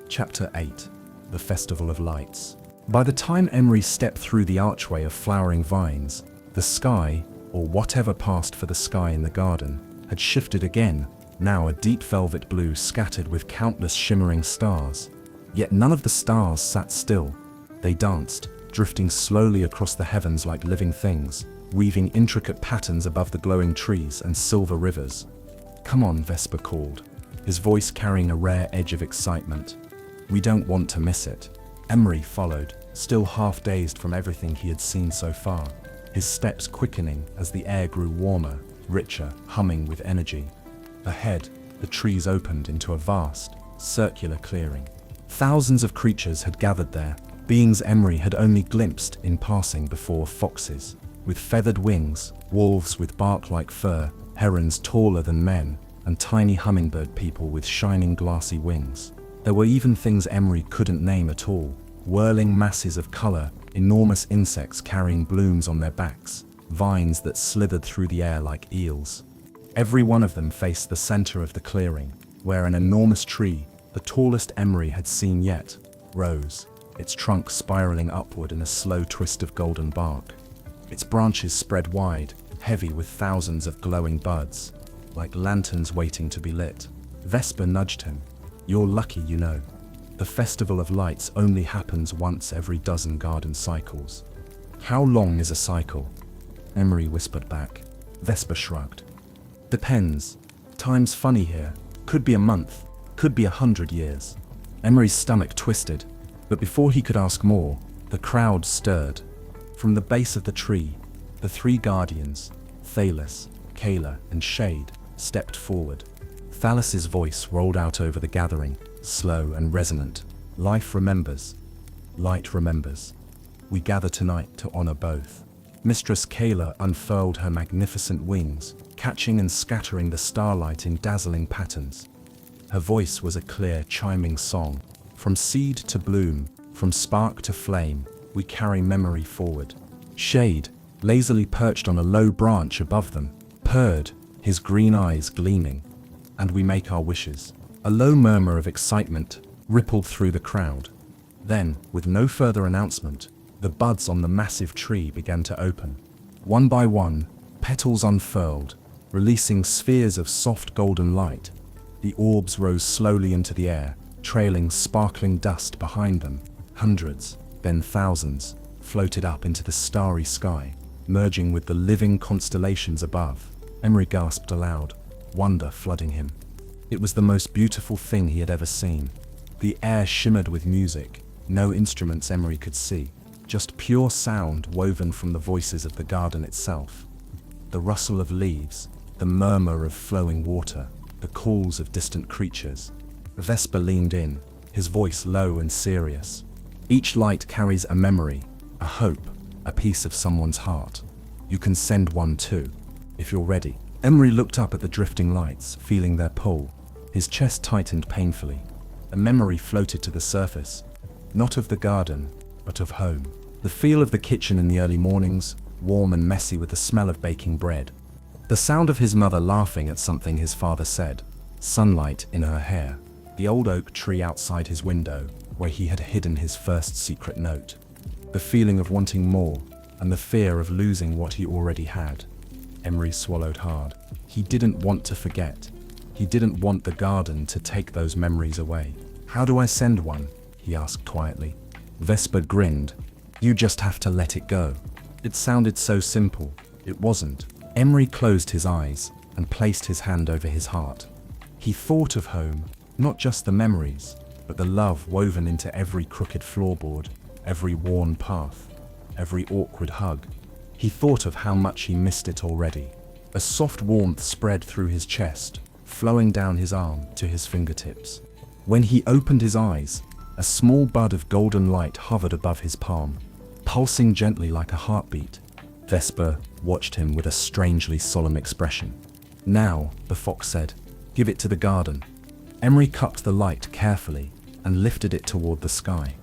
Chapter 8. The Festival of Lights. By the time Emery stepped through the archway of flowering vines, the sky, or whatever passed for the sky in the garden, had shifted again, now a deep velvet blue scattered with countless shimmering stars. Yet none of the stars sat still. They danced, drifting slowly across the heavens like living things, weaving intricate patterns above the glowing trees and silver rivers. "Come on," Vesper called, his voice carrying a rare edge of excitement. "We don't want to miss it." Emery followed, still half dazed from everything he had seen so far, his steps quickening as the air grew warmer, richer, humming with energy. Ahead, the trees opened into a vast, circular clearing. Thousands of creatures had gathered there, beings Emery had only glimpsed in passing before: foxes with feathered wings, wolves with bark-like fur, herons taller than men, and tiny hummingbird people with shining glassy wings. There were even things Emery couldn't name at all, whirling masses of color, enormous insects carrying blooms on their backs, vines that slithered through the air like eels. Every one of them faced the center of the clearing, where an enormous tree, the tallest Emery had seen yet, rose, its trunk spiraling upward in a slow twist of golden bark. Its branches spread wide, heavy with thousands of glowing buds, like lanterns waiting to be lit. Vesper nudged him. "You're lucky, you know. The Festival of Lights only happens once every dozen garden cycles." "How long is a cycle?" Emery whispered back. Vesper shrugged. "Depends. Time's funny here. Could be a month, could be 100 years. Emery's stomach twisted, but before he could ask more, the crowd stirred. From the base of the tree, the three guardians, Thalos, Kayla, and Shade, stepped forward. Thalas's voice rolled out over the gathering, slow and resonant. Life remembers. Light remembers. We gather tonight to honor both. Mistress Kayla unfurled her magnificent wings, catching and scattering the starlight in dazzling patterns. Her voice was a clear, chiming song. From seed to bloom, from spark to flame, we carry memory forward. Shade, lazily perched on a low branch above them, purred, his green eyes gleaming. And we make our wishes. A low murmur of excitement rippled through the crowd. Then, with no further announcement, the buds on the massive tree began to open. One by one, petals unfurled, releasing spheres of soft golden light. The orbs rose slowly into the air, trailing sparkling dust behind them. Hundreds, then thousands, floated up into the starry sky, merging with the living constellations above. Emery gasped aloud, wonder flooding him. It was the most beautiful thing he had ever seen. The air shimmered with music, no instruments Emery could see, just pure sound woven from the voices of the garden itself. The rustle of leaves, the murmur of flowing water, the calls of distant creatures. Vesper leaned in, his voice low and serious. Each light carries a memory, a hope, a piece of someone's heart. You can send one too, if you're ready. Emery looked up at the drifting lights, feeling their pull. His chest tightened painfully. A memory floated to the surface, not of the garden, but of home. The feel of the kitchen in the early mornings, warm and messy with the smell of baking bread. The sound of his mother laughing at something his father said. Sunlight in her hair. The old oak tree outside his window, where he had hidden his first secret note. The feeling of wanting more, and the fear of losing what he already had. Emery swallowed hard. He didn't want to forget. He didn't want the garden to take those memories away. How do I send one? He asked quietly. Vesper grinned. You just have to let it go. It sounded so simple. It wasn't. Emery closed his eyes and placed his hand over his heart. He thought of home, not just the memories, but the love woven into every crooked floorboard, every worn path, every awkward hug. He thought of how much he missed it already. A soft warmth spread through his chest, flowing down his arm to his fingertips. When he opened his eyes, a small bud of golden light hovered above his palm, pulsing gently like a heartbeat. Vesper watched him with a strangely solemn expression. Now, the fox said, give it to the garden. Emery cupped the light carefully and lifted it toward the sky.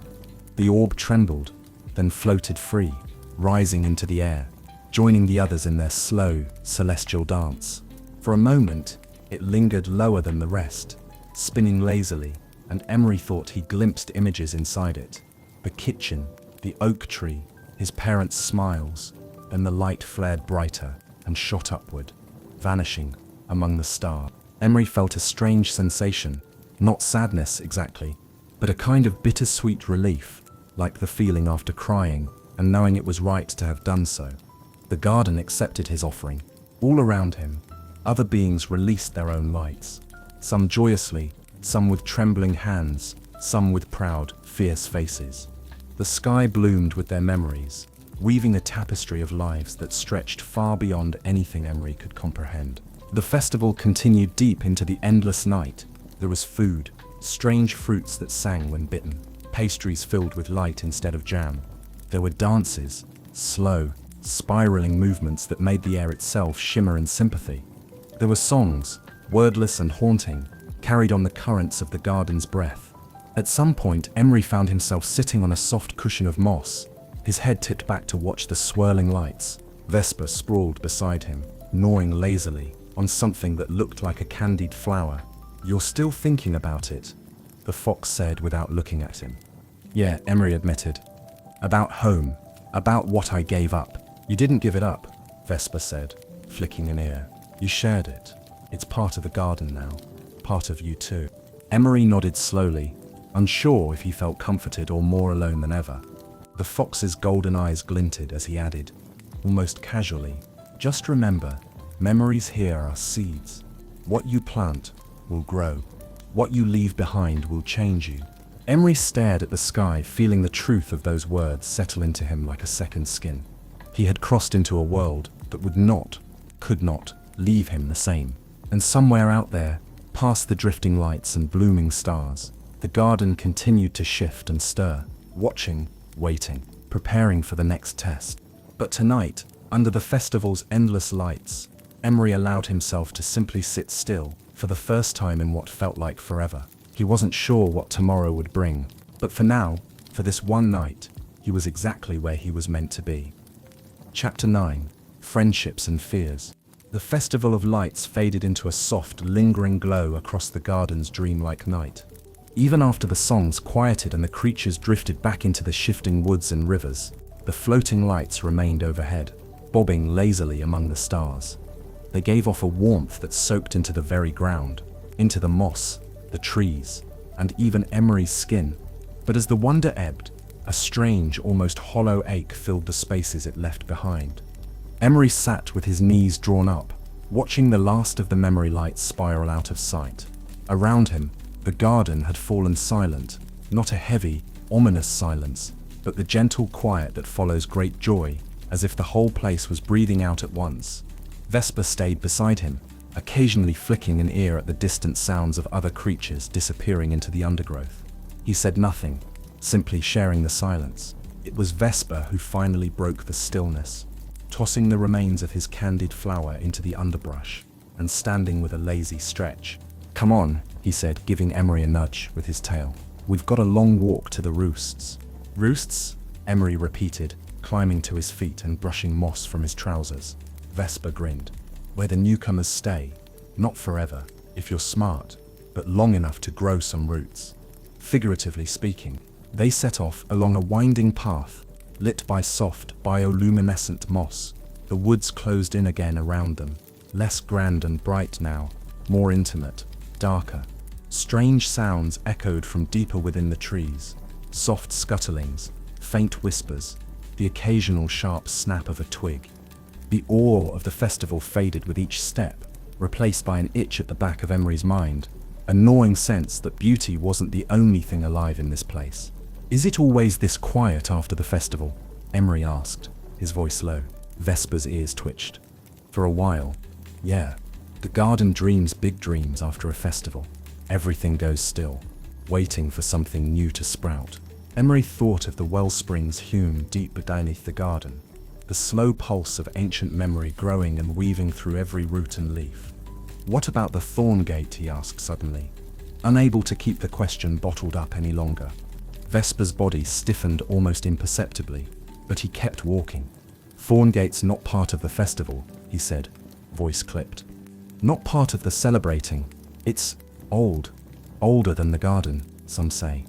The orb trembled, then floated free, rising into the air, joining the others in their slow, celestial dance. For a moment, it lingered lower than the rest, spinning lazily, and Emery thought he glimpsed images inside it. The kitchen, the oak tree, his parents' smiles. Then the light flared brighter and shot upward, vanishing among the stars. Emery felt a strange sensation, not sadness exactly, but a kind of bittersweet relief, like the feeling after crying and knowing it was right to have done so. The garden accepted his offering. All around him, other beings released their own lights, some joyously, some with trembling hands, some with proud, fierce faces. The sky bloomed with their memories, weaving a tapestry of lives that stretched far beyond anything Emery could comprehend. The festival continued deep into the endless night. There was food, strange fruits that sang when bitten, pastries filled with light instead of jam. There were dances, slow, spiraling movements that made the air itself shimmer in sympathy. There were songs, wordless and haunting, carried on the currents of the garden's breath. At some point, Emery found himself sitting on a soft cushion of moss, his head tipped back to watch the swirling lights. Vesper sprawled beside him, gnawing lazily on something that looked like a candied flower. You're still thinking about it, the fox said without looking at him. Yeah, Emery admitted. About home, about what I gave up. You didn't give it up, Vesper said, flicking an ear. You shared it. It's part of the garden now, part of you too. Emery nodded slowly, unsure if he felt comforted or more alone than ever. The fox's golden eyes glinted as he added, almost casually, just remember, memories here are seeds. What you plant will grow. What you leave behind will change you. Emery stared at the sky, feeling the truth of those words settle into him like a second skin. He had crossed into a world that would not, could not, leave him the same. And somewhere out there, Past the drifting lights and blooming stars, the garden continued to shift and stir, watching, waiting, preparing for the next test. But tonight, under the festival's endless lights, Emery allowed himself to simply sit still, for the first time in what felt like forever. He wasn't sure what tomorrow would bring, but for now, for this one night, he was exactly where he was meant to be. Chapter 9: Friendships and Fears. The Festival of Lights faded into a soft, lingering glow across the garden's dreamlike night. Even after the songs quieted and the creatures drifted back into the shifting woods and rivers, the floating lights remained overhead, bobbing lazily among the stars. They gave off a warmth that soaked into the very ground, into the moss, the trees, and even Emery's skin. But as the wonder ebbed, a strange, almost hollow ache filled the spaces it left behind. Emery sat with his knees drawn up, watching the last of the memory lights spiral out of sight. Around him, the garden had fallen silent, not a heavy, ominous silence, but the gentle quiet that follows great joy, as if the whole place was breathing out at once. Vesper stayed beside him, occasionally flicking an ear at the distant sounds of other creatures disappearing into the undergrowth. He said nothing, simply sharing the silence. It was Vesper who finally broke the stillness, tossing the remains of his candied flower into the underbrush, and standing with a lazy stretch. "Come on," he said, giving Emery a nudge with his tail. "We've got a long walk to the roosts." "Roosts?" Emery repeated, climbing to his feet and brushing moss from his trousers. Vesper grinned. "Where the newcomers stay. Not forever, if you're smart, but long enough to grow some roots." Figuratively speaking, they set off along a winding path, lit by soft, bioluminescent moss. The woods closed in again around them, less grand and bright now, more intimate, darker. Strange sounds echoed from deeper within the trees, soft scuttlings, faint whispers, the occasional sharp snap of a twig. The awe of the festival faded with each step, replaced by an itch at the back of Emery's mind, a gnawing sense that beauty wasn't the only thing alive in this place. "Is it always this quiet after the festival?" Emery asked, his voice low. Vesper's ears twitched. "For a while, yeah. The garden dreams big dreams after a festival. Everything goes still, waiting for something new to sprout." Emery thought of the wellsprings hewn deep beneath the garden, the slow pulse of ancient memory growing and weaving through every root and leaf. "What about the thorn gate?" he asked suddenly, unable to keep the question bottled up any longer. Vesper's body stiffened almost imperceptibly, but he kept walking. "Thorn gate's not part of the festival," he said, voice clipped. "Not part of the celebrating. It's old. Older than the garden, some say.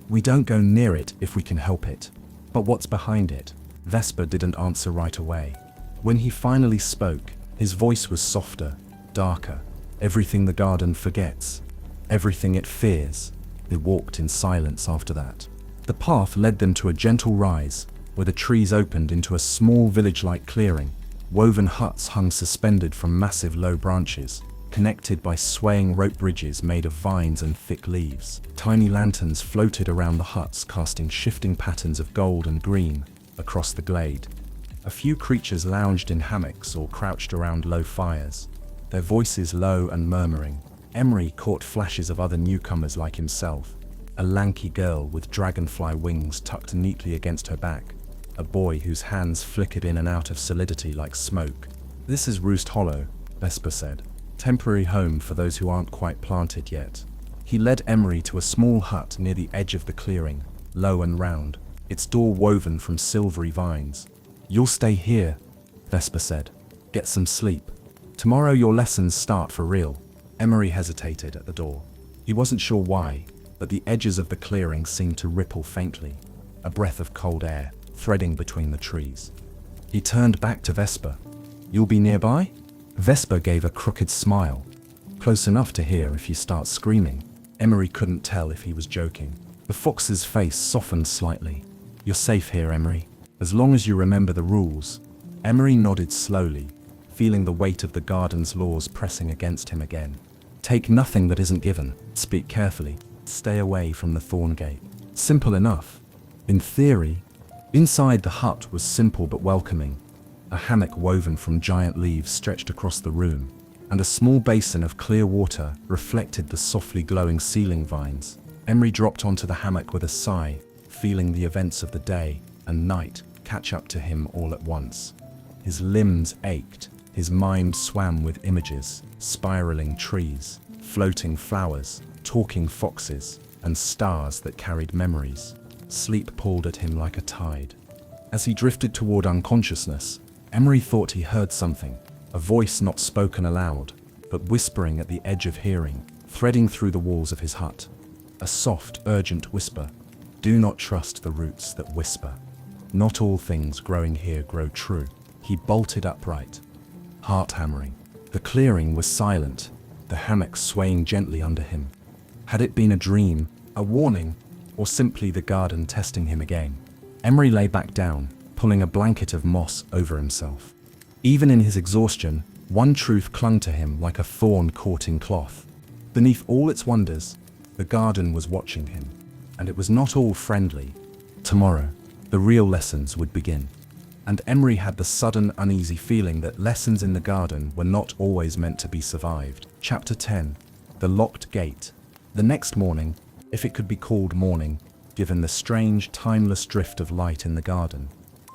We don't go near it if we can help it. But what's behind it?" Vesper didn't answer right away. When he finally spoke, his voice was softer, darker. "Everything the garden forgets. Everything it fears." They walked in silence after that. The path led them to a gentle rise, where the trees opened into a small village-like clearing. Woven huts hung suspended from massive low branches, connected by swaying rope bridges made of vines and thick leaves. Tiny lanterns floated around the huts, casting shifting patterns of gold and green across the glade. A few creatures lounged in hammocks or crouched around low fires, their voices low and murmuring. Emery caught flashes of other newcomers like himself, a lanky girl with dragonfly wings tucked neatly against her back, a boy whose hands flickered in and out of solidity like smoke. "This is Roost Hollow," Vesper said. "Temporary home for those who aren't quite planted yet." He led Emery to a small hut near the edge of the clearing, low and round, its door woven from silvery vines. "You'll stay here," Vesper said. "Get some sleep. Tomorrow your lessons start for real." Emery hesitated at the door. He wasn't sure why, but the edges of the clearing seemed to ripple faintly, a breath of cold air threading between the trees. He turned back to Vesper. "You'll be nearby?" Vesper gave a crooked smile. "Close enough to hear if you start screaming." Emery couldn't tell if he was joking. The fox's face softened slightly. "You're safe here, Emery, as long as you remember the rules." Emery nodded slowly, feeling the weight of the garden's laws pressing against him again. "Take nothing that isn't given. Speak carefully. Stay away from the thorn gate." Simple enough. In theory. Inside the hut was simple but welcoming. A hammock woven from giant leaves stretched across the room, and a small basin of clear water reflected the softly glowing ceiling vines. Emery dropped onto the hammock with a sigh, feeling the events of the day and night catch up to him all at once. His limbs ached, his mind swam with images, spiraling trees, floating flowers, talking foxes, and stars that carried memories. Sleep pulled at him like a tide. As he drifted toward unconsciousness, Emery thought he heard something, a voice not spoken aloud, but whispering at the edge of hearing, threading through the walls of his hut. A soft, urgent whisper. Do not trust the roots that whisper. Not all things growing here grow true. He bolted upright, heart hammering. The clearing was silent, the hammock swaying gently under him. Had it been a dream, a warning, or simply the garden testing him again? Emery lay back down, pulling a blanket of moss over himself. Even in his exhaustion, one truth clung to him like a thorn caught in cloth. Beneath all its wonders, the garden was watching him, and it was not all friendly. Tomorrow, the real lessons would begin. And Emery had the sudden, uneasy feeling that lessons in the garden were not always meant to be survived. Chapter 10. The Locked Gate. The next morning, if it could be called morning, given the strange, timeless drift of light in the garden,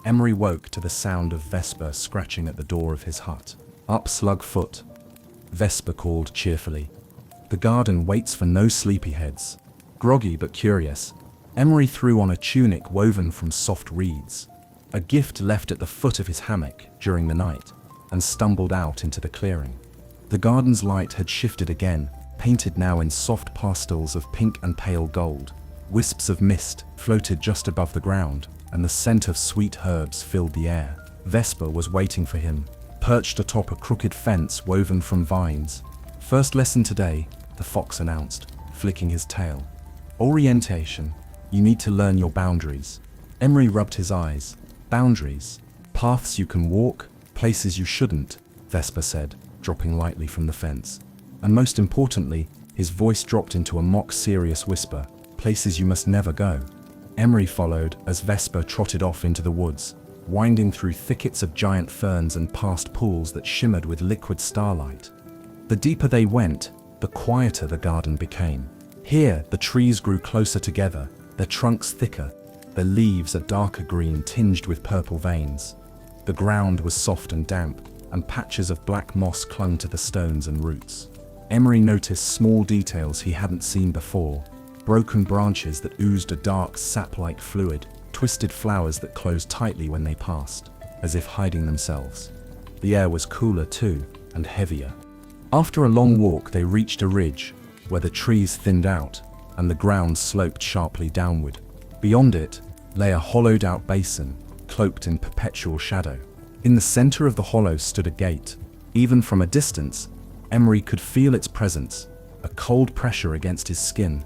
Emery woke to the sound of Vesper scratching at the door of his hut. Up, Slugfoot, Vesper called cheerfully. The garden waits for no sleepyheads. Groggy but curious, Emery threw on a tunic woven from soft reeds, a gift left at the foot of his hammock during the night, and stumbled out into the clearing. The garden's light had shifted again, painted now in soft pastels of pink and pale gold. Wisps of mist floated just above the ground, and the scent of sweet herbs filled the air. Vesper was waiting for him, perched atop a crooked fence woven from vines. First lesson today, the fox announced, flicking his tail. Orientation. You need to learn your boundaries. Emery rubbed his eyes. Boundaries. Paths you can walk, places you shouldn't, Vesper said, dropping lightly from the fence. And most importantly, his voice dropped into a mock-serious whisper. Places you must never go. Emery followed as Vesper trotted off into the woods, winding through thickets of giant ferns and past pools that shimmered with liquid starlight. The deeper they went, the quieter the garden became. Here, the trees grew closer together, their trunks thicker, their leaves a darker green tinged with purple veins. The ground was soft and damp, and patches of black moss clung to the stones and roots. Emery noticed small details he hadn't seen before. Broken branches that oozed a dark sap-like fluid, twisted flowers that closed tightly when they passed, as if hiding themselves. The air was cooler too, and heavier. After a long walk they reached a ridge, where the trees thinned out, and the ground sloped sharply downward. Beyond it lay a hollowed-out basin, cloaked in perpetual shadow. In the center of the hollow stood a gate. Even from a distance, Emery could feel its presence, a cold pressure against his skin.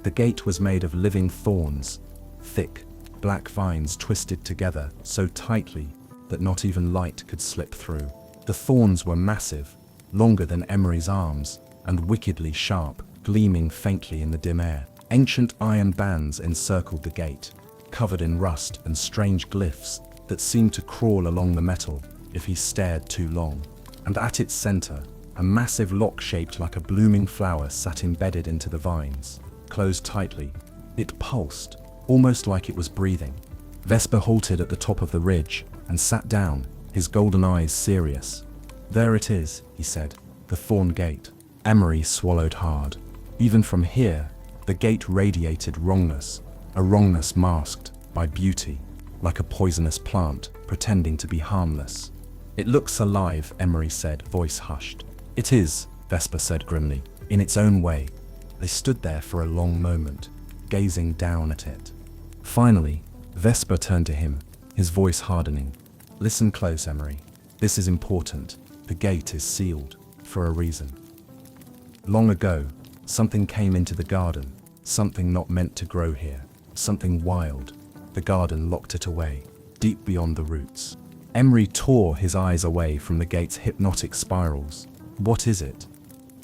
The gate was made of living thorns, thick, black vines twisted together so tightly that not even light could slip through. The thorns were massive, longer than Emery's arms, and wickedly sharp, gleaming faintly in the dim air. Ancient iron bands encircled the gate, covered in rust and strange glyphs that seemed to crawl along the metal if he stared too long. And at its center, a massive lock shaped like a blooming flower sat embedded into the vines. Closed tightly, it pulsed, almost like it was breathing. Vesper halted at the top of the ridge and sat down, his golden eyes serious. There it is, he said, the thorn gate. Emery swallowed hard. Even from here, the gate radiated wrongness, a wrongness masked by beauty, like a poisonous plant pretending to be harmless. It looks alive, Emery said, voice hushed. It is, Vesper said grimly, in its own way. They stood there for a long moment, gazing down at it. Finally, Vesper turned to him, his voice hardening. Listen close, Emery. This is important. The gate is sealed, for a reason. Long ago, something came into the garden, something not meant to grow here, something wild. The garden locked it away, deep beyond the roots. Emery tore his eyes away from the gate's hypnotic spirals. What is it?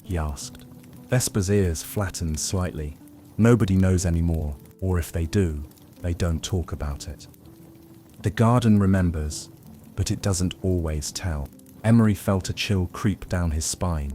He asked. Vesper's ears flattened slightly. Nobody knows anymore, or if they do, they don't talk about it. The garden remembers, but it doesn't always tell. Emery felt a chill creep down his spine.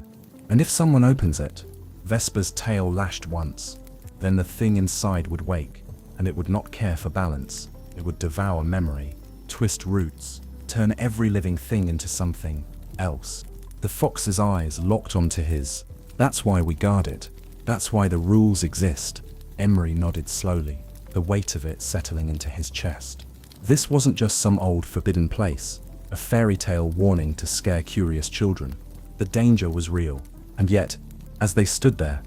And if someone opens it? Vesper's tail lashed once. Then the thing inside would wake, and it would not care for balance. It would devour memory, twist roots, turn every living thing into something else. The fox's eyes locked onto his. That's why we guard it. That's why the rules exist. Emery nodded slowly, the weight of it settling into his chest. This wasn't just some old forbidden place, a fairy tale warning to scare curious children. The danger was real, and yet, as they stood there,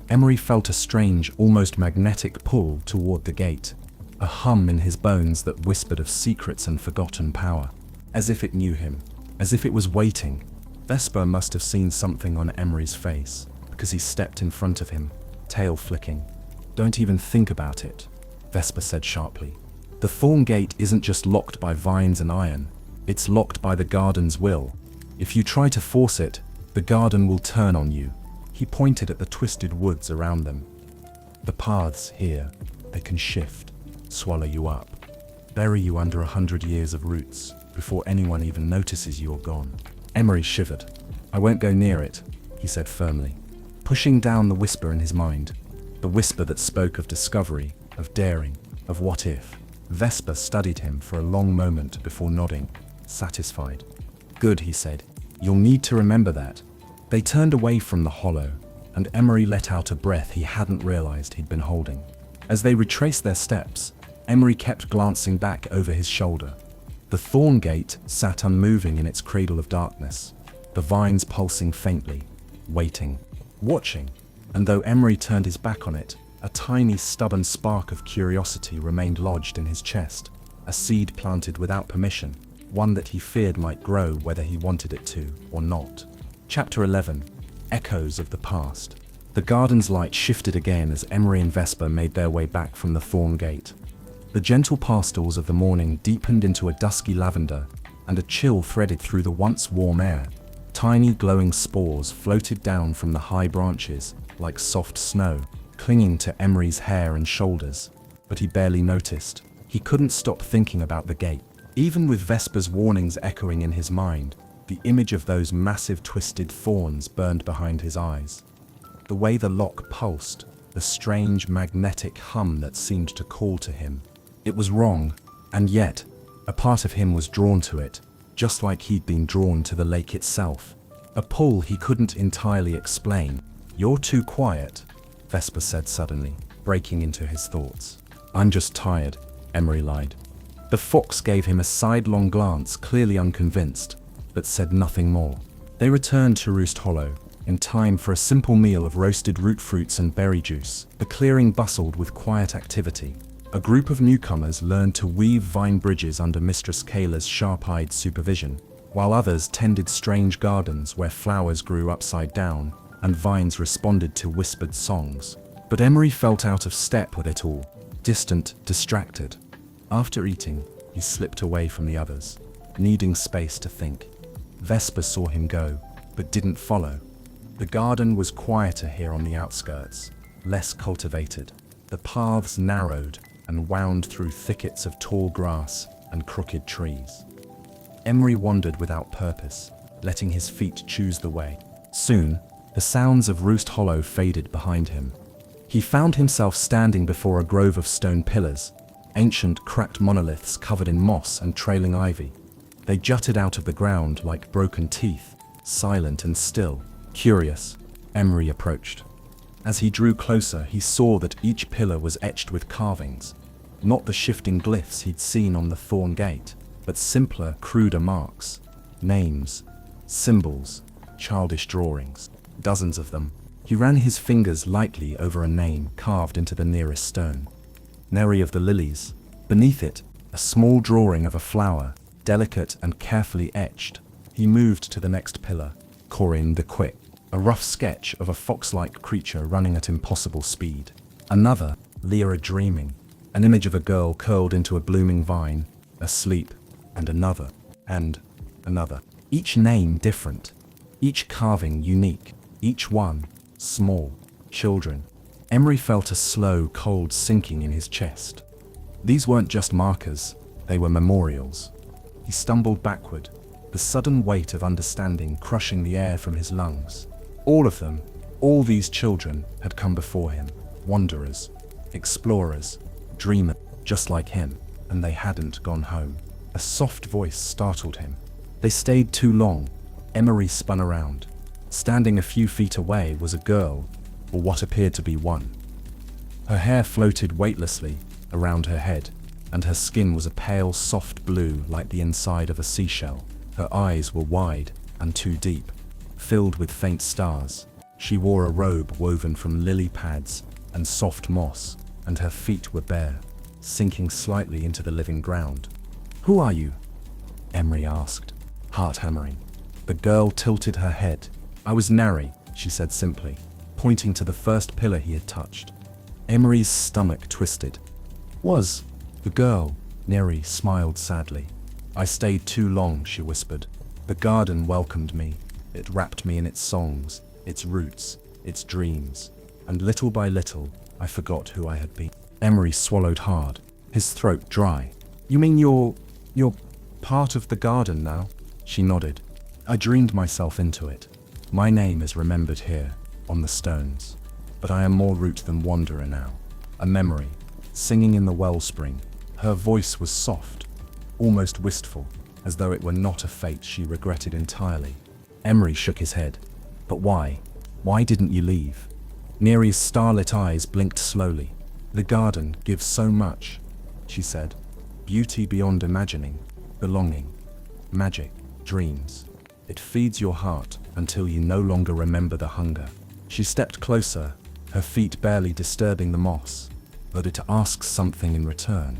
Emery felt a strange, almost magnetic pull toward the gate, a hum in his bones that whispered of secrets and forgotten power, as if it knew him, as if it was waiting. Vesper must have seen something on Emery's face, because he stepped in front of him, tail flicking. "Don't even think about it," Vesper said sharply. "The thorn gate isn't just locked by vines and iron, it's locked by the garden's will. If you try to force it, the garden will turn on you." He pointed at the twisted woods around them. "The paths here, they can shift, swallow you up, bury you under 100 years of roots before anyone even notices you're gone." Emery shivered. "I won't go near it," he said firmly, pushing down the whisper in his mind, the whisper that spoke of discovery, of daring, of what if. Vesper studied him for a long moment before nodding, satisfied. "Good," he said. "You'll need to remember that." They turned away from the hollow, and Emery let out a breath he hadn't realized he'd been holding. As they retraced their steps, Emery kept glancing back over his shoulder. The thorn gate sat unmoving in its cradle of darkness, the vines pulsing faintly, waiting, watching. And though Emery turned his back on it, a tiny stubborn spark of curiosity remained lodged in his chest, a seed planted without permission, one that he feared might grow whether he wanted it to or not. Chapter 11. Echoes of the Past. The garden's light shifted again as Emery and Vesper made their way back from the thorn gate. The gentle pastels of the morning deepened into a dusky lavender, and a chill threaded through the once warm air. Tiny glowing spores floated down from the high branches, like soft snow, clinging to Emery's hair and shoulders. But he barely noticed. He couldn't stop thinking about the gate. Even with Vesper's warnings echoing in his mind, the image of those massive twisted thorns burned behind his eyes. The way the lock pulsed, the strange magnetic hum that seemed to call to him. It was wrong, and yet, a part of him was drawn to it, just like he'd been drawn to the lake itself. A pull he couldn't entirely explain. "You're too quiet," Vesper said suddenly, breaking into his thoughts. "I'm just tired," Emery lied. The fox gave him a sidelong glance, clearly unconvinced, but said nothing more. They returned to Roost Hollow, in time for a simple meal of roasted root fruits and berry juice. The clearing bustled with quiet activity. A group of newcomers learned to weave vine bridges under Mistress Kayla's sharp-eyed supervision, while others tended strange gardens where flowers grew upside down and vines responded to whispered songs. But Emery felt out of step with it all, distant, distracted. After eating, he slipped away from the others, needing space to think. Vesper saw him go, but didn't follow. The garden was quieter here on the outskirts, less cultivated. The paths narrowed and wound through thickets of tall grass and crooked trees. Emery wandered without purpose, letting his feet choose the way. Soon, the sounds of Roost Hollow faded behind him. He found himself standing before a grove of stone pillars, ancient cracked monoliths covered in moss and trailing ivy. They jutted out of the ground like broken teeth, silent and still. Curious, Emery approached. As he drew closer, he saw that each pillar was etched with carvings, not the shifting glyphs he'd seen on the thorn gate, but simpler, cruder marks, names, symbols, childish drawings, dozens of them. He ran his fingers lightly over a name carved into the nearest stone. Neri of the Lilies. Beneath it, a small drawing of a flower, delicate and carefully etched. He moved to the next pillar, Corin the Quick, a rough sketch of a fox-like creature running at impossible speed. Another, Lyra dreaming, an image of a girl curled into a blooming vine, asleep, and another, each name different, each carving unique, each one small. Children. Emery felt a slow, cold sinking in his chest. These weren't just markers, they were memorials. He stumbled backward, the sudden weight of understanding crushing the air from his lungs. All of them, all these children, had come before him, wanderers, explorers, dreamers, just like him, and they hadn't gone home. A soft voice startled him. They stayed too long. Emery spun around. Standing a few feet away was a girl, or what appeared to be one. Her hair floated weightlessly around her head, and her skin was a pale, soft blue like the inside of a seashell. Her eyes were wide and too deep, filled with faint stars. She wore a robe woven from lily pads and soft moss, and her feet were bare, sinking slightly into the living ground. "Who are you?" Emery asked, heart hammering. The girl tilted her head. "I was Neri," she said simply, pointing to the first pillar he had touched. Emery's stomach twisted. "Was?" The girl, Neri, smiled sadly. "I stayed too long," she whispered. "The garden welcomed me. It wrapped me in its songs, its roots, its dreams. And little by little, I forgot who I had been." Emery swallowed hard, his throat dry. "You mean you're part of the garden now?" She nodded. "I dreamed myself into it. My name is remembered here, on the stones. But I am more root than wanderer now. A memory, singing in the wellspring." Her voice was soft, almost wistful, as though it were not a fate she regretted entirely. Emery shook his head. "But why? Why didn't you leave?" Neri's starlit eyes blinked slowly. "The garden gives so much," she said. "Beauty beyond imagining, belonging, magic, dreams. It feeds your heart until you no longer remember the hunger." She stepped closer, her feet barely disturbing the moss. "But it asks something in return,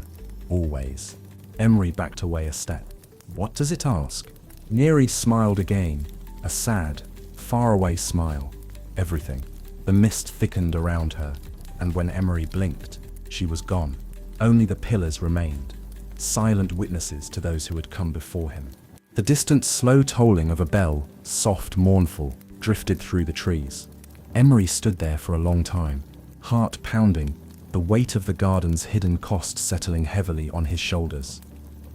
always." Emery backed away a step. "What does it ask?" Neri smiled again, a sad, faraway smile. "Everything." The mist thickened around her, and when Emery blinked, she was gone. Only the pillars remained, silent witnesses to those who had come before him. The distant slow tolling of a bell, soft, mournful, drifted through the trees. Emery stood there for a long time, heart pounding, the weight of the garden's hidden cost settling heavily on his shoulders.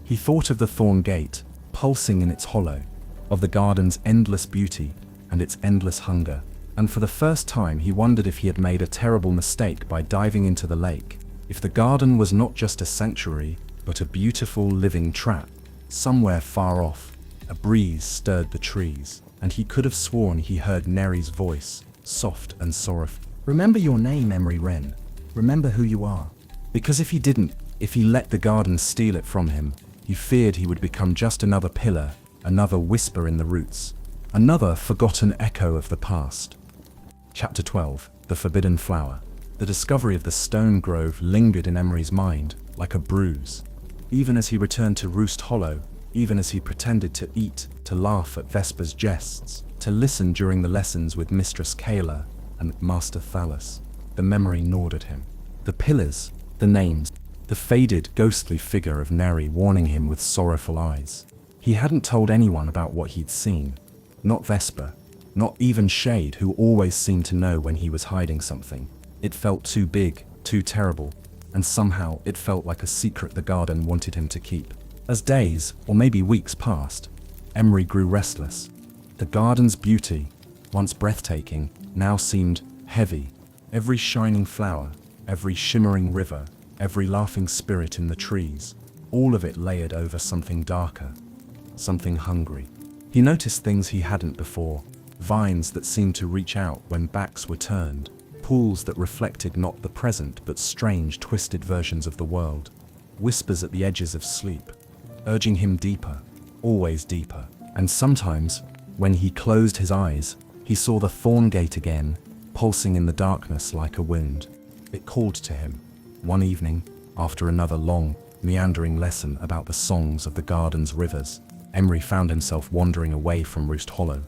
He thought of the thorn gate, pulsing in its hollow, of the garden's endless beauty and its endless hunger, and for the first time he wondered if he had made a terrible mistake by diving into the lake. If the garden was not just a sanctuary, but a beautiful living trap. Somewhere far off, a breeze stirred the trees, and he could have sworn he heard Neri's voice, soft and sorrowful. "Remember your name, Emery Wren. Remember who you are." Because if he didn't, if he let the garden steal it from him, he feared he would become just another pillar, another whisper in the roots, another forgotten echo of the past. Chapter 12. The Forbidden Flower. The discovery of the stone grove lingered in Emery's mind like a bruise. Even as he returned to Roost Hollow, even as he pretended to eat, to laugh at Vesper's jests, to listen during the lessons with Mistress Kayla and Master Thallus, the memory gnawed at him. The pillars, the names, the faded, ghostly figure of Neri warning him with sorrowful eyes. He hadn't told anyone about what he'd seen. Not Vesper, not even Shade, who always seemed to know when he was hiding something. It felt too big, too terrible, and somehow it felt like a secret the garden wanted him to keep. As days, or maybe weeks, passed, Emery grew restless. The garden's beauty, once breathtaking, now seemed heavy. Every shining flower, every shimmering river, every laughing spirit in the trees, all of it layered over something darker, something hungry. He noticed things he hadn't before, vines that seemed to reach out when backs were turned, pools that reflected not the present but strange, twisted versions of the world, whispers at the edges of sleep, urging him deeper, always deeper. And sometimes, when he closed his eyes, he saw the thorn gate again, pulsing in the darkness like a wind. It called to him. One evening, after another long, meandering lesson about the songs of the garden's rivers, Emery found himself wandering away from Roost Hollow.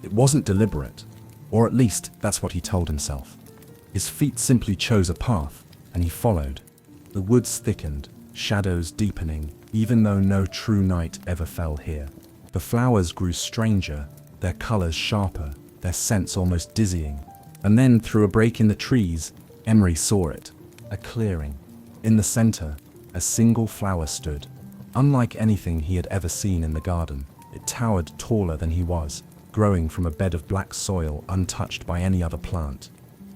It wasn't deliberate, or at least that's what he told himself. His feet simply chose a path, and he followed. The woods thickened, shadows deepening, even though no true night ever fell here. The flowers grew stranger, their colors sharper, their scents almost dizzying. And then, through a break in the trees, Emery saw it, a clearing. In the center, a single flower stood, unlike anything he had ever seen in the garden. It towered taller than he was, growing from a bed of black soil untouched by any other plant.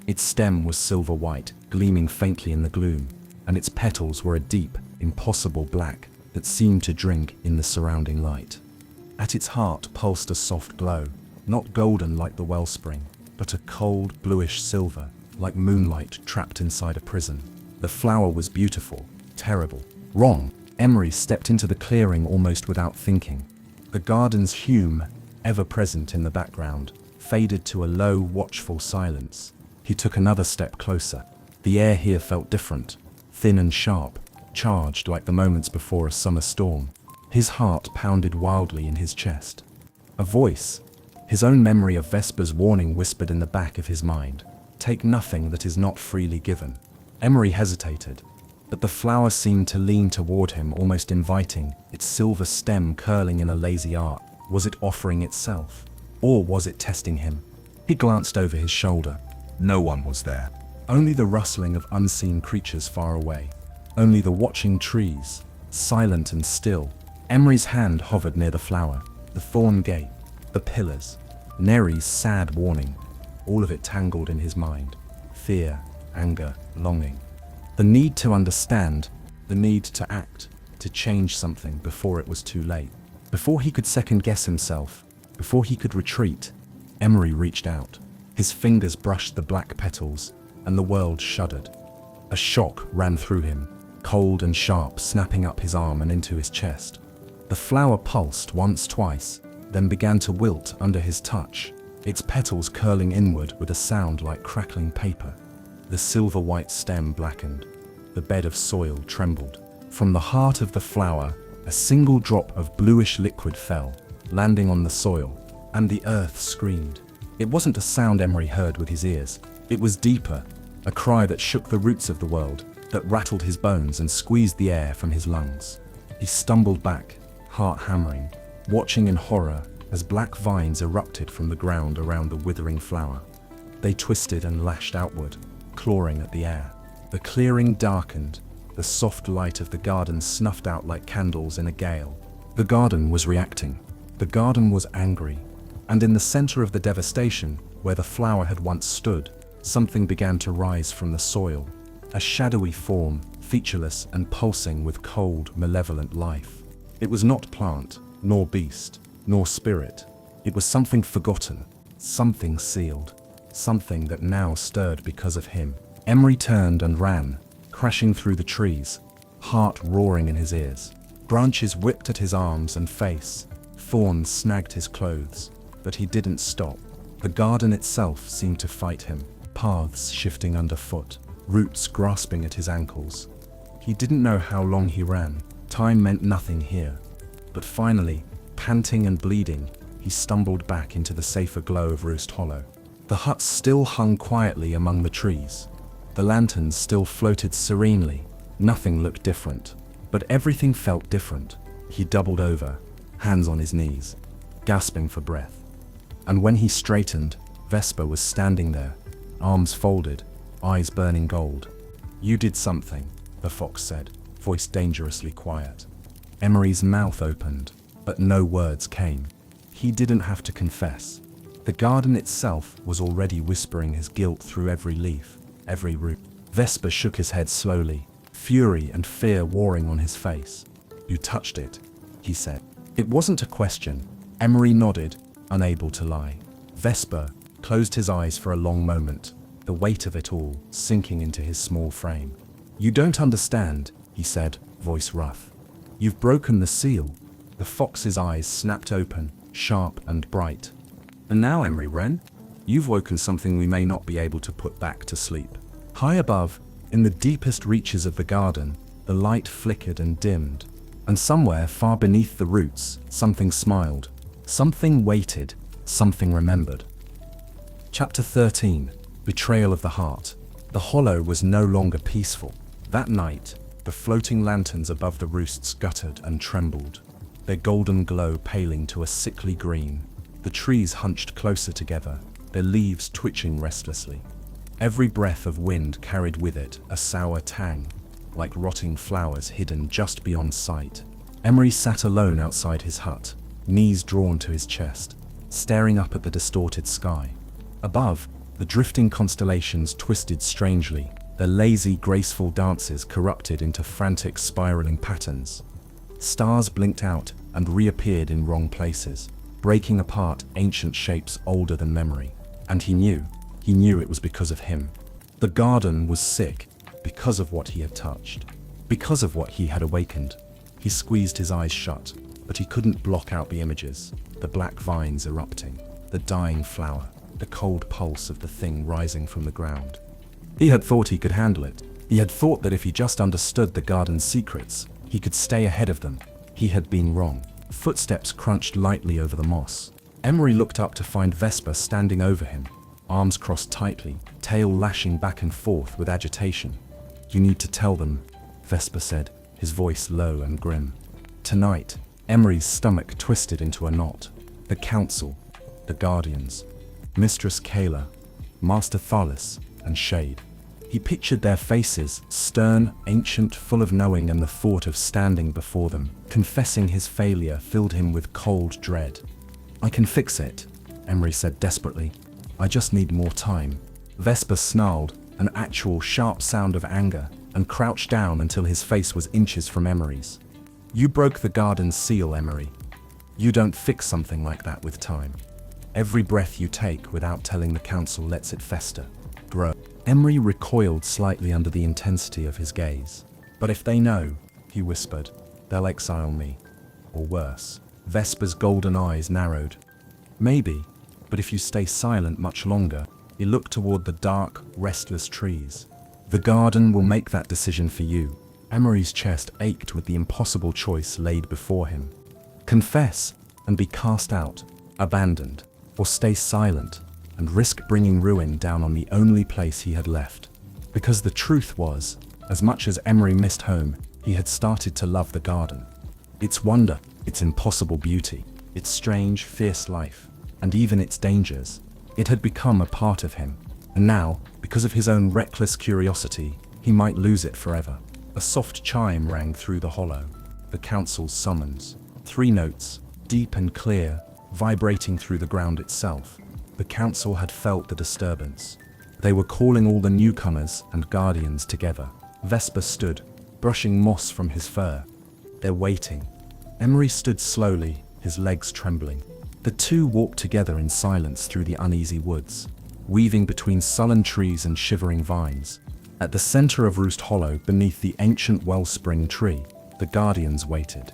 Its stem was silver white, gleaming faintly in the gloom, and its petals were a deep, impossible black that seemed to drink in the surrounding light. At its heart pulsed a soft glow, not golden like the wellspring, but a cold, bluish silver, like moonlight trapped inside a prison. The flower was beautiful, terrible, wrong. Emery stepped into the clearing almost without thinking. The garden's hum, ever present in the background, faded to a low, watchful silence. He took another step closer. The air here felt different, thin and sharp, charged like the moments before a summer storm. His heart pounded wildly in his chest. A voice, his own memory of Vesper's warning, whispered in the back of his mind, "Take nothing that is not freely given." Emery hesitated, but the flower seemed to lean toward him, almost inviting, its silver stem curling in a lazy arc. Was it offering itself? Or was it testing him? He glanced over his shoulder. No one was there. Only the rustling of unseen creatures far away. Only the watching trees, silent and still. Emery's hand hovered near the flower, the thorn gate, the pillars, Neri's sad warning, all of it tangled in his mind. Fear, anger, longing. The need to understand, the need to act, to change something before it was too late. Before he could second-guess himself, before he could retreat, Emery reached out. His fingers brushed the black petals, and the world shuddered. A shock ran through him, cold and sharp, snapping up his arm and into his chest. The flower pulsed once, twice, then began to wilt under his touch, its petals curling inward with a sound like crackling paper. The silver-white stem blackened. The bed of soil trembled. From the heart of the flower, a single drop of bluish liquid fell, landing on the soil, and the earth screamed. It wasn't a sound Emery heard with his ears. It was deeper, a cry that shook the roots of the world, that rattled his bones and squeezed the air from his lungs. He stumbled back, heart hammering, watching in horror as black vines erupted from the ground around the withering flower. They twisted and lashed outward, clawing at the air. The clearing darkened, the soft light of the garden snuffed out like candles in a gale. The garden was reacting. The garden was angry. And in the center of the devastation, where the flower had once stood, something began to rise from the soil. A shadowy form, featureless and pulsing with cold, malevolent life. It was not plant, nor beast, nor spirit. It was something forgotten, something sealed, something that now stirred because of him. Emery turned and ran, crashing through the trees, heart roaring in his ears. Branches whipped at his arms and face, thorns snagged his clothes, but he didn't stop. The garden itself seemed to fight him, paths shifting underfoot, roots grasping at his ankles. He didn't know how long he ran. Time meant nothing here. But finally, panting and bleeding, he stumbled back into the safer glow of Roost Hollow. The hut still hung quietly among the trees. The lanterns still floated serenely. Nothing looked different, but everything felt different. He doubled over, hands on his knees, gasping for breath. And when he straightened, Vesper was standing there, arms folded, eyes burning gold. "You did something," the fox said, voice dangerously quiet. Emery's mouth opened, but no words came. He didn't have to confess. The garden itself was already whispering his guilt through every leaf, every root. Vesper shook his head slowly, fury and fear warring on his face. "You touched it," he said. It wasn't a question. Emery nodded, unable to lie. Vesper closed his eyes for a long moment, the weight of it all sinking into his small frame. "You don't understand," he said, voice rough. "You've broken the seal." The fox's eyes snapped open, sharp and bright. "And now, Emery Wren, you've woken something we may not be able to put back to sleep." High above, in the deepest reaches of the garden, the light flickered and dimmed. And somewhere far beneath the roots, something smiled. Something waited, something remembered. Chapter 13. Betrayal of the Heart. The hollow was no longer peaceful. That night, the floating lanterns above the roosts guttered and trembled, their golden glow paling to a sickly green. The trees hunched closer together, their leaves twitching restlessly. Every breath of wind carried with it a sour tang, like rotting flowers hidden just beyond sight. Emery sat alone outside his hut, knees drawn to his chest, staring up at the distorted sky. Above, the drifting constellations twisted strangely, their lazy, graceful dances corrupted into frantic, spiraling patterns. Stars blinked out and reappeared in wrong places, breaking apart ancient shapes older than memory. And he knew it was because of him. The garden was sick because of what he had touched, because of what he had awakened. He squeezed his eyes shut, but he couldn't block out the images, the black vines erupting, the dying flower, the cold pulse of the thing rising from the ground. He had thought he could handle it. He had thought that if he just understood the garden's secrets, he could stay ahead of them. He had been wrong. Footsteps crunched lightly over the moss. Emery looked up to find Vesper standing over him, arms crossed tightly, tail lashing back and forth with agitation. "You need to tell them," Vesper said, his voice low and grim. Tonight, Emery's stomach twisted into a knot. The council, the guardians, Mistress Kayla, Master Thalis, and Shade. He pictured their faces, stern, ancient, full of knowing, and the thought of standing before them, confessing his failure, filled him with cold dread. "I can fix it," Emery said desperately. "I just need more time." Vesper snarled, an actual sharp sound of anger, and crouched down until his face was inches from Emery's. "You broke the garden's seal, Emery. You don't fix something like that with time. Every breath you take without telling the council lets it fester, grow." Emery recoiled slightly under the intensity of his gaze. "But if they know," he whispered, "they'll exile me. Or worse." Vesper's golden eyes narrowed. "Maybe, but if you stay silent much longer," he looked toward the dark, restless trees. "The garden will make that decision for you." Emery's chest ached with the impossible choice laid before him. Confess and be cast out, abandoned, or stay silent and risk bringing ruin down on the only place he had left. Because the truth was, as much as Emery missed home, he had started to love the garden. Its wonder, its impossible beauty, its strange, fierce life, and even its dangers. It had become a part of him, and now, because of his own reckless curiosity, he might lose it forever. A soft chime rang through the hollow, the council's summons. 3 notes, deep and clear, vibrating through the ground itself. The council had felt the disturbance. They were calling all the newcomers and guardians together. Vesper stood, brushing moss from his fur. "They're waiting." Emery stood slowly, his legs trembling. The two walked together in silence through the uneasy woods, weaving between sullen trees and shivering vines. At the center of Roost Hollow, beneath the ancient wellspring tree, the guardians waited.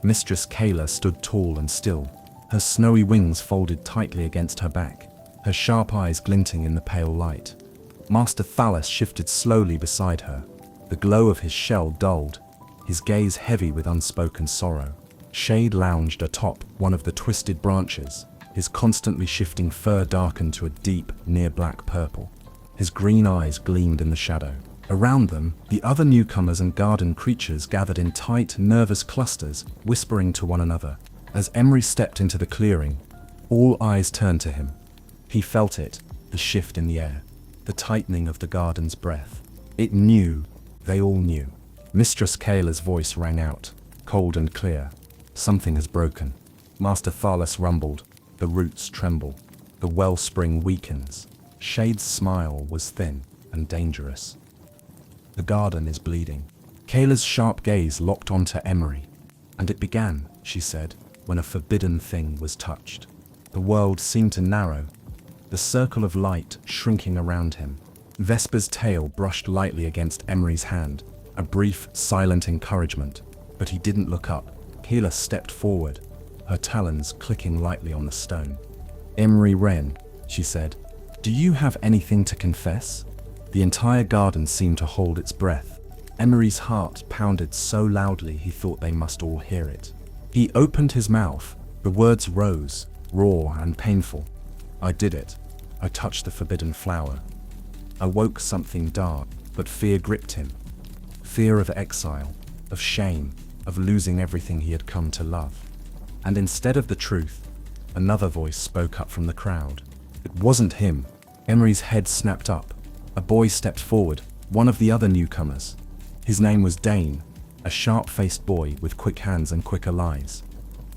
Mistress Kayla stood tall and still, her snowy wings folded tightly against her back, her sharp eyes glinting in the pale light. Master Thalis shifted slowly beside her, the glow of his shell dulled, his gaze heavy with unspoken sorrow. Shade lounged atop one of the twisted branches, his constantly shifting fur darkened to a deep, near-black purple. His green eyes gleamed in the shadow. Around them, the other newcomers and garden creatures gathered in tight, nervous clusters, whispering to one another. As Emery stepped into the clearing, all eyes turned to him. He felt it, the shift in the air, the tightening of the garden's breath. It knew, they all knew. Mistress Kayla's voice rang out, cold and clear. "Something has broken." Master Thalis rumbled. The roots tremble. The wellspring weakens. Shade's smile was thin and dangerous. "The garden is bleeding." Kayla's sharp gaze locked onto Emery. "And it began," she said, "when a forbidden thing was touched." The world seemed to narrow, the circle of light shrinking around him. Vesper's tail brushed lightly against Emery's hand, a brief, silent encouragement, but he didn't look up. Kayla stepped forward, her talons clicking lightly on the stone. "Emery Wren," she said, "do you have anything to confess?" The entire garden seemed to hold its breath. Emery's heart pounded so loudly he thought they must all hear it. He opened his mouth, the words rose, raw and painful. "I did it. I touched the forbidden flower." Awoke something dark, but fear gripped him. Fear of exile, of shame, of losing everything he had come to love. And instead of the truth, another voice spoke up from the crowd. It wasn't him. Emery's head snapped up. A boy stepped forward, one of the other newcomers. His name was Dane, a sharp-faced boy with quick hands and quicker eyes.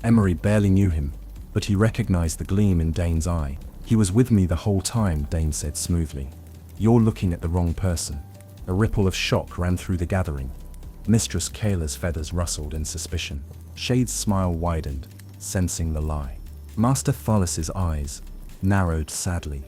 Emery barely knew him, but he recognized the gleam in Dane's eye. "He was with me the whole time," Dane said smoothly. "You're looking at the wrong person." A ripple of shock ran through the gathering. Mistress Kayla's feathers rustled in suspicion. Shade's smile widened, sensing the lie. Master Thallus's eyes narrowed sadly,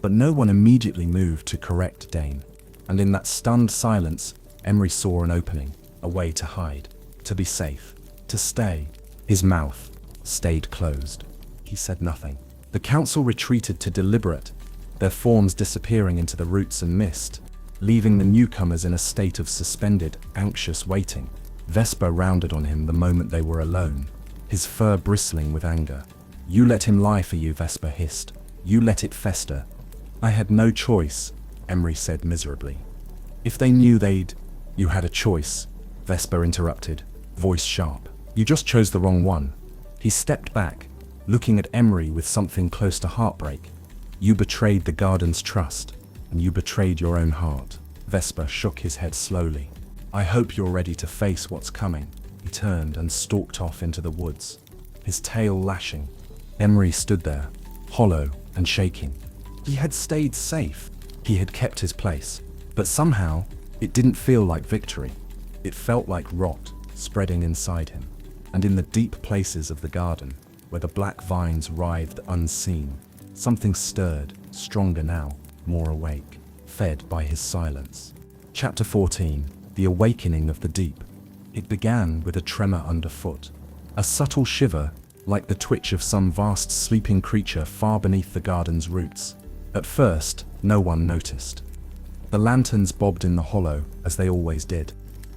but no one immediately moved to correct Dane. And in that stunned silence, Emery saw an opening, a way to hide, to be safe, to stay. His mouth stayed closed. He said nothing. The council retreated to deliberate, their forms disappearing into the roots and mist, leaving the newcomers in a state of suspended, anxious waiting. Vesper rounded on him the moment they were alone, his fur bristling with anger. "You let him lie for you," Vesper hissed. "You let it fester." "I had no choice," Emery said miserably. "If they knew they'd—" "You had a choice," Vesper interrupted, voice sharp. "You just chose the wrong one." He stepped back, looking at Emery with something close to heartbreak. "You betrayed the garden's trust, and you betrayed your own heart." Vesper shook his head slowly. "I hope you're ready to face what's coming." He turned and stalked off into the woods, his tail lashing. Emery stood there, hollow and shaking. He had stayed safe. He had kept his place. But somehow, it didn't feel like victory. It felt like rot spreading inside him. And in the deep places of the garden, where the black vines writhed unseen, something stirred, stronger now, more awake, fed by his silence. Chapter 14. The Awakening of the Deep. It began with a tremor underfoot, a subtle shiver, like the twitch of some vast sleeping creature far beneath the garden's roots. At first, no one noticed. The lanterns bobbed in the hollow, as they always did.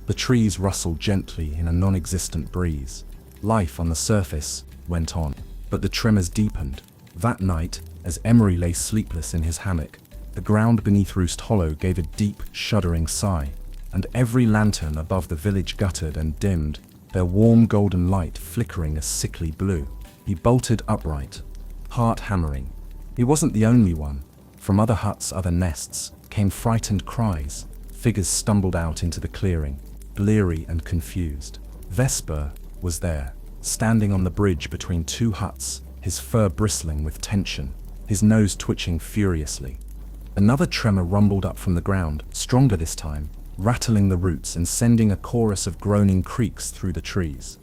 The trees rustled gently in a non-existent breeze. Life on the surface went on, but the tremors deepened. That night, as Emery lay sleepless in his hammock, the ground beneath Roost Hollow gave a deep, shuddering sigh, and every lantern above the village guttered and dimmed, their warm golden light flickering a sickly blue. He bolted upright, heart hammering. He wasn't the only one. From other huts, other nests, came frightened cries. Figures stumbled out into the clearing, bleary and confused. Vesper was there, standing on the bridge between two huts, his fur bristling with tension, his nose twitching furiously. Another tremor rumbled up from the ground, stronger this time, rattling the roots and sending a chorus of groaning creaks through the trees.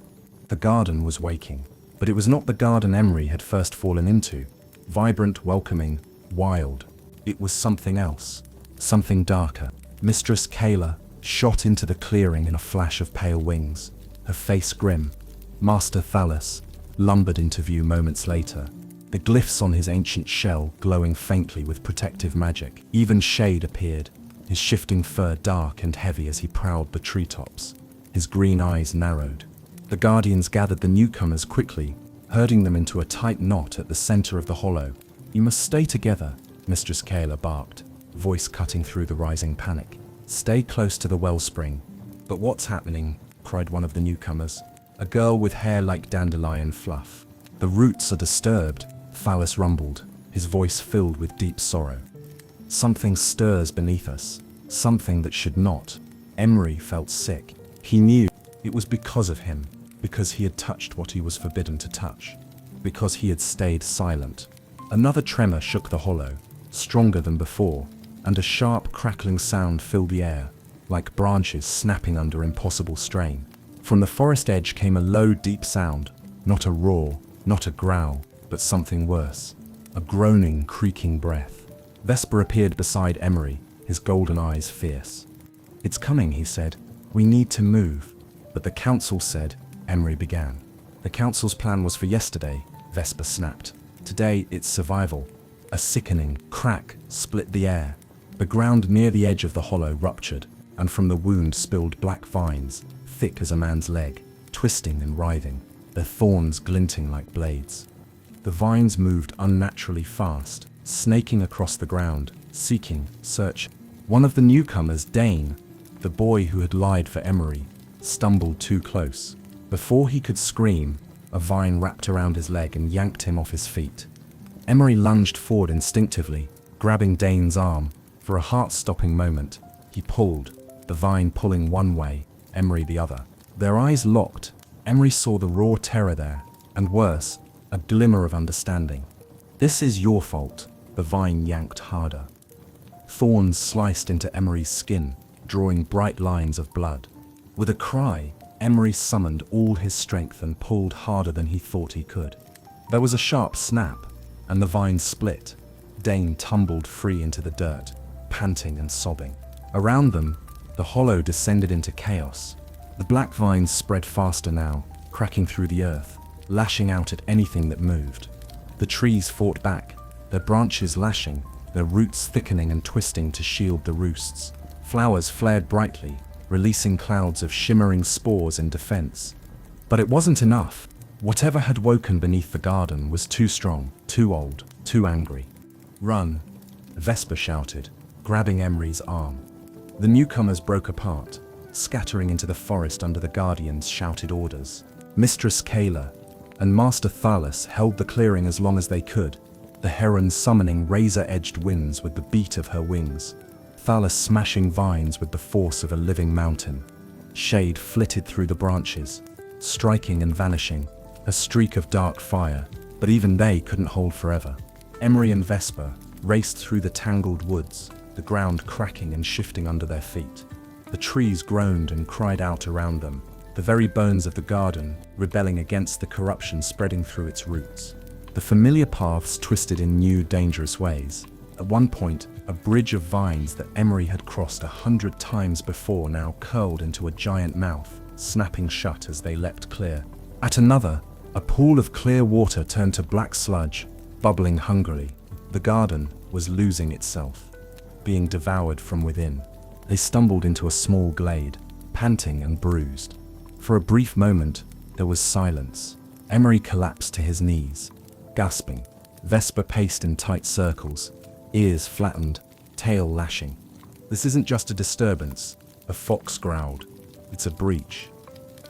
The garden was waking, but it was not the garden Emery had first fallen into. Vibrant, welcoming, wild. It was something else, something darker. Mistress Kayla shot into the clearing in a flash of pale wings, her face grim. Master Thallus lumbered into view moments later, the glyphs on his ancient shell glowing faintly with protective magic. Even Shade appeared, his shifting fur dark and heavy as he prowled the treetops. His green eyes narrowed. The guardians gathered the newcomers quickly, herding them into a tight knot at the center of the hollow. "You must stay together," Mistress Kayla barked, voice cutting through the rising panic. "Stay close to the wellspring." "But what's happening?" cried one of the newcomers, a girl with hair like dandelion fluff. "The roots are disturbed," Thallus rumbled, his voice filled with deep sorrow. "Something stirs beneath us, something that should not." Emery felt sick. He knew it was because of him, because he had touched what he was forbidden to touch, because he had stayed silent. Another tremor shook the hollow, stronger than before, and a sharp crackling sound filled the air, like branches snapping under impossible strain. From the forest edge came a low, deep sound, not a roar, not a growl, but something worse, a groaning, creaking breath. Vesper appeared beside Emery, his golden eyes fierce. "It's coming," he said. "We need to move." "But the council said," Emery began. "The council's plan was for yesterday," Vesper snapped. "Today, it's survival." A sickening crack split the air. The ground near the edge of the hollow ruptured, and from the wound spilled black vines, thick as a man's leg, twisting and writhing, their thorns glinting like blades. The vines moved unnaturally fast, snaking across the ground, seeking, searching. One of the newcomers, Dane, the boy who had lied for Emery, stumbled too close. Before he could scream, a vine wrapped around his leg and yanked him off his feet. Emery lunged forward instinctively, grabbing Dane's arm. For a heart-stopping moment, he pulled, the vine pulling one way, Emery the other. Their eyes locked. Emery saw the raw terror there, And worse, a glimmer of understanding. "This is your fault," the vine yanked harder. Thorns sliced into Emery's skin, drawing bright lines of blood. With a cry, Emery summoned all his strength and pulled harder than he thought he could. There was a sharp snap, and the vine split. Dane tumbled free into the dirt, panting and sobbing. Around them, the hollow descended into chaos. The black vines spread faster now, cracking through the earth, lashing out at anything that moved. The trees fought back, their branches lashing, their roots thickening and twisting to shield the roosts. Flowers flared brightly, releasing clouds of shimmering spores in defense. But it wasn't enough. Whatever had woken beneath the garden was too strong, too old, too angry. "Run," Vesper shouted, grabbing Emery's arm. The newcomers broke apart, scattering into the forest under the Guardian's shouted orders. Mistress Kayla and Master Thalas held the clearing as long as they could, the heron summoning razor-edged winds with the beat of her wings, Thalas smashing vines with the force of a living mountain. Shade flitted through the branches, striking and vanishing, a streak of dark fire, but even they couldn't hold forever. Emery and Vesper raced through the tangled woods, the ground cracking and shifting under their feet. The trees groaned and cried out around them, the very bones of the garden rebelling against the corruption spreading through its roots. The familiar paths twisted in new, dangerous ways. At one point, a bridge of vines that Emery had crossed 100 times before now curled into a giant mouth, snapping shut as they leapt clear. At another, a pool of clear water turned to black sludge, bubbling hungrily. The garden was losing itself, being devoured from within. They stumbled into a small glade, panting and bruised. For a brief moment, there was silence. Emery collapsed to his knees, gasping. Vesper paced in tight circles, ears flattened, tail lashing. "This isn't just a disturbance," a fox growled. "It's a breach.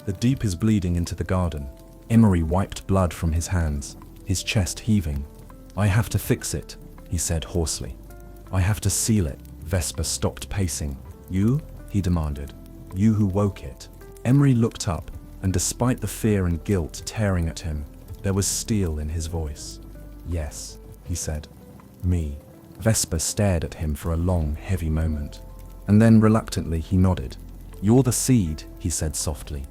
The deep is bleeding into the garden." Emery wiped blood from his hands, his chest heaving. "I have to fix it," he said hoarsely. "I have to seal it." Vesper stopped pacing. "You?" he demanded. "You who woke it." Emery looked up, and despite the fear and guilt tearing at him, there was steel in his voice. "Yes," he said. "Me." Vesper stared at him for a long, heavy moment. And then reluctantly he nodded. "You're the seed," he said softly.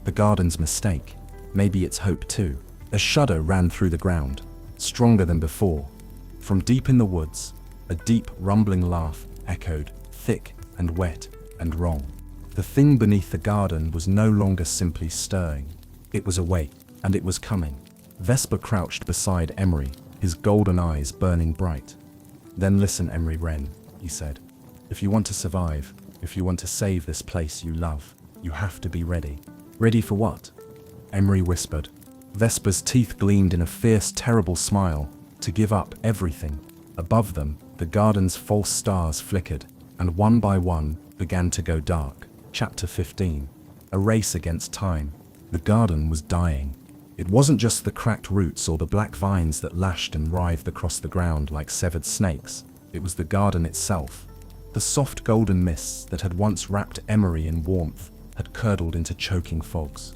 "The garden's mistake. Maybe it's hope too." A shudder ran through the ground, stronger than before. From deep in the woods, a deep, rumbling laugh echoed, thick and wet and wrong. The thing beneath the garden was no longer simply stirring. It was awake, and it was coming. Vesper crouched beside Emery, his golden eyes burning bright. "Then listen, Emery Wren," he said. "If you want to survive, if you want to save this place you love, you have to be ready." "Ready for what?" Emery whispered. Vesper's teeth gleamed in a fierce, terrible smile. "To give up everything." Above them, the garden's false stars flickered, and one by one began to go dark. Chapter 15. A race against time. The garden was dying. It wasn't just the cracked roots or the black vines that lashed and writhed across the ground like severed snakes. It was the garden itself. The soft golden mists that had once wrapped Emery in warmth had curdled into choking fogs.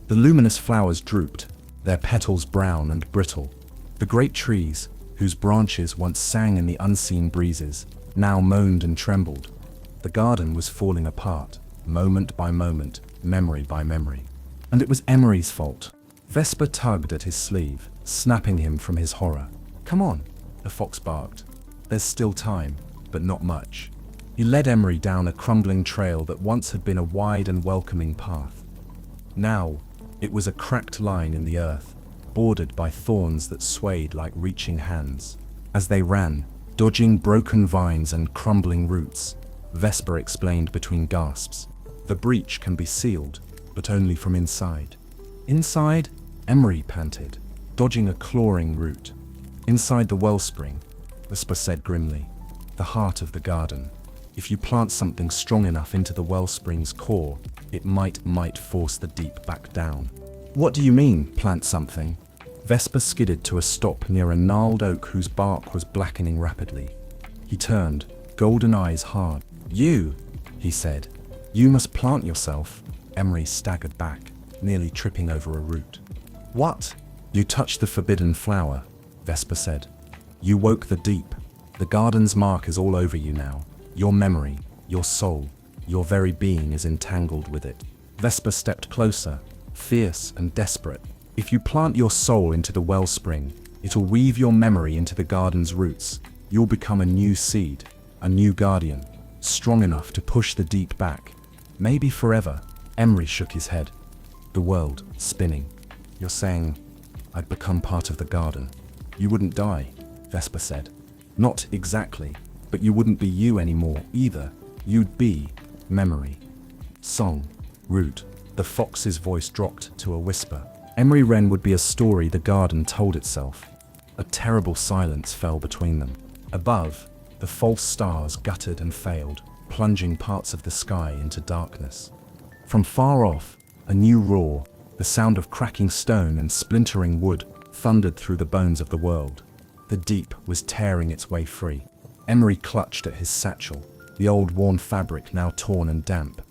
The luminous flowers drooped, their petals brown and brittle. The great trees, whose branches once sang in the unseen breezes, now moaned and trembled. The garden was falling apart, moment by moment, memory by memory. And it was Emery's fault. Vesper tugged at his sleeve, snapping him from his horror. "Come on," the fox barked. "There's still time, but not much." He led Emery down a crumbling trail that once had been a wide and welcoming path. Now, it was a cracked line in the earth, bordered by thorns that swayed like reaching hands. As they ran, dodging broken vines and crumbling roots, Vesper explained between gasps. "The breach can be sealed, but only from inside." "Inside?" Emery panted, dodging a clawing root. "Inside the wellspring," Vesper said grimly. "The heart of the garden. If you plant something strong enough into the wellspring's core, it might force the deep back down." "What do you mean, plant something?" Vesper skidded to a stop near a gnarled oak whose bark was blackening rapidly. He turned, golden eyes hard. "You," he said. "You must plant yourself." Emery staggered back, nearly tripping over a root. "What?" You touched the forbidden flower, Vesper said. You woke the deep. The garden's mark is all over you now. Your memory, your soul, your very being is entangled with it. Vesper stepped closer, fierce and desperate. If you plant your soul into the wellspring, it'll weave your memory into the garden's roots. You'll become a new seed, a new guardian, strong enough to push the deep back. Maybe forever. Emery shook his head. The world, spinning. You're saying I'd become part of the garden. You wouldn't die, Vesper said. Not exactly, but you wouldn't be you anymore either. You'd be memory, song, root. The fox's voice dropped to a whisper. Emery Wren would be a story the garden told itself. A terrible silence fell between them. Above, the false stars guttered and failed, plunging parts of the sky into darkness. From far off, a new roar, the sound of cracking stone and splintering wood, thundered through the bones of the world. The deep was tearing its way free. Emery clutched at his satchel, the old worn fabric now torn and damp.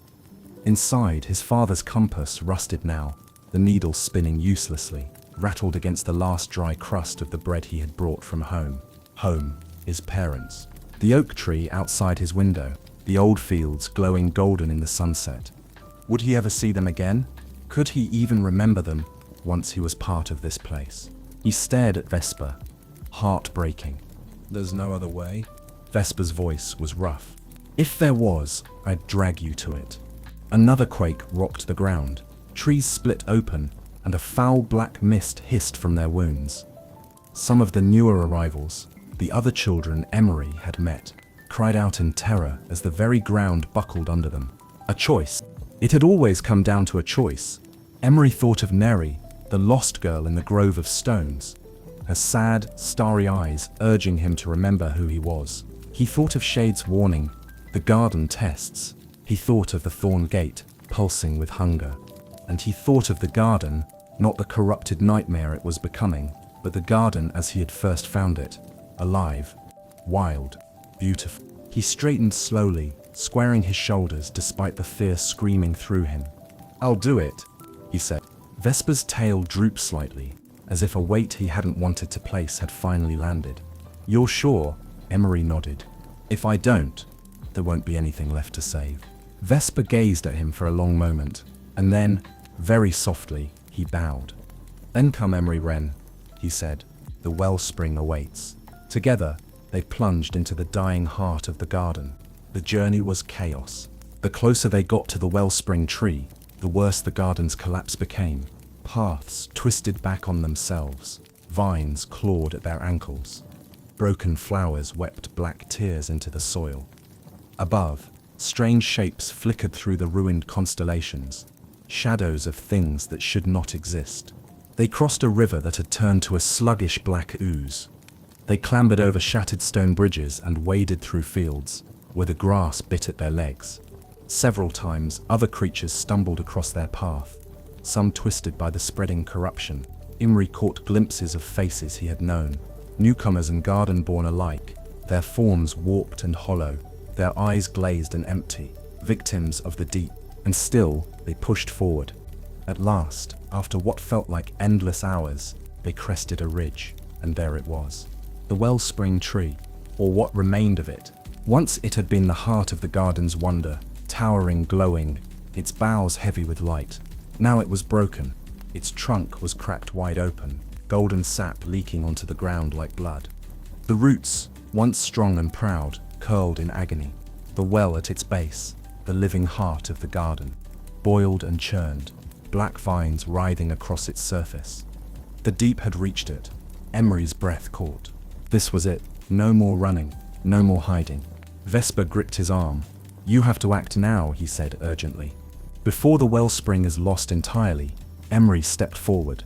Inside, his father's compass rusted now, the needle spinning uselessly, rattled against the last dry crust of the bread he had brought from home. Home, his parents. The oak tree outside his window, the old fields glowing golden in the sunset. Would he ever see them again? Could he even remember them once he was part of this place? He stared at Vesper, heartbreaking. There's no other way? Vesper's voice was rough. If there was, I'd drag you to it. Another quake rocked the ground. Trees split open, and a foul black mist hissed from their wounds. Some of the newer arrivals, the other children Emery had met, cried out in terror as the very ground buckled under them. A choice. It had always come down to a choice. Emery thought of Neri, the lost girl in the grove of stones, her sad, starry eyes urging him to remember who he was. He thought of Shade's warning, the garden tests. He thought of the thorn gate, pulsing with hunger. And he thought of the garden, not the corrupted nightmare it was becoming, but the garden as he had first found it, alive, wild, beautiful. He straightened slowly, squaring his shoulders despite the fear screaming through him. I'll do it, he said. Vesper's tail drooped slightly, as if a weight he hadn't wanted to place had finally landed. You're sure? Emery nodded. If I don't, there won't be anything left to save. Vesper gazed at him for a long moment, and then, very softly, he bowed. Then come Emery Wren, he said. The wellspring awaits. Together, they plunged into the dying heart of the garden. The journey was chaos. The closer they got to the wellspring tree, the worse the garden's collapse became. Paths twisted back on themselves. Vines clawed at their ankles. Broken flowers wept black tears into the soil. Above, strange shapes flickered through the ruined constellations, shadows of things that should not exist. They crossed a river that had turned to a sluggish black ooze. They clambered over shattered stone bridges and waded through fields, where the grass bit at their legs. Several times, other creatures stumbled across their path, some twisted by the spreading corruption. Emery caught glimpses of faces he had known, newcomers and garden-born alike, their forms warped and hollow, their eyes glazed and empty, victims of the deep. And still, they pushed forward. At last, after what felt like endless hours, they crested a ridge, and there it was. The wellspring tree, or what remained of it. Once it had been the heart of the garden's wonder, towering, glowing, its boughs heavy with light. Now it was broken. Its trunk was cracked wide open, golden sap leaking onto the ground like blood. The roots, once strong and proud, curled in agony. The well at its base, the living heart of the garden, boiled and churned, black vines writhing across its surface. The deep had reached it. Emery's breath caught. This was it. No more running, no more hiding. Vesper gripped his arm. You have to act now, he said urgently. Before the wellspring is lost entirely, Emery stepped forward,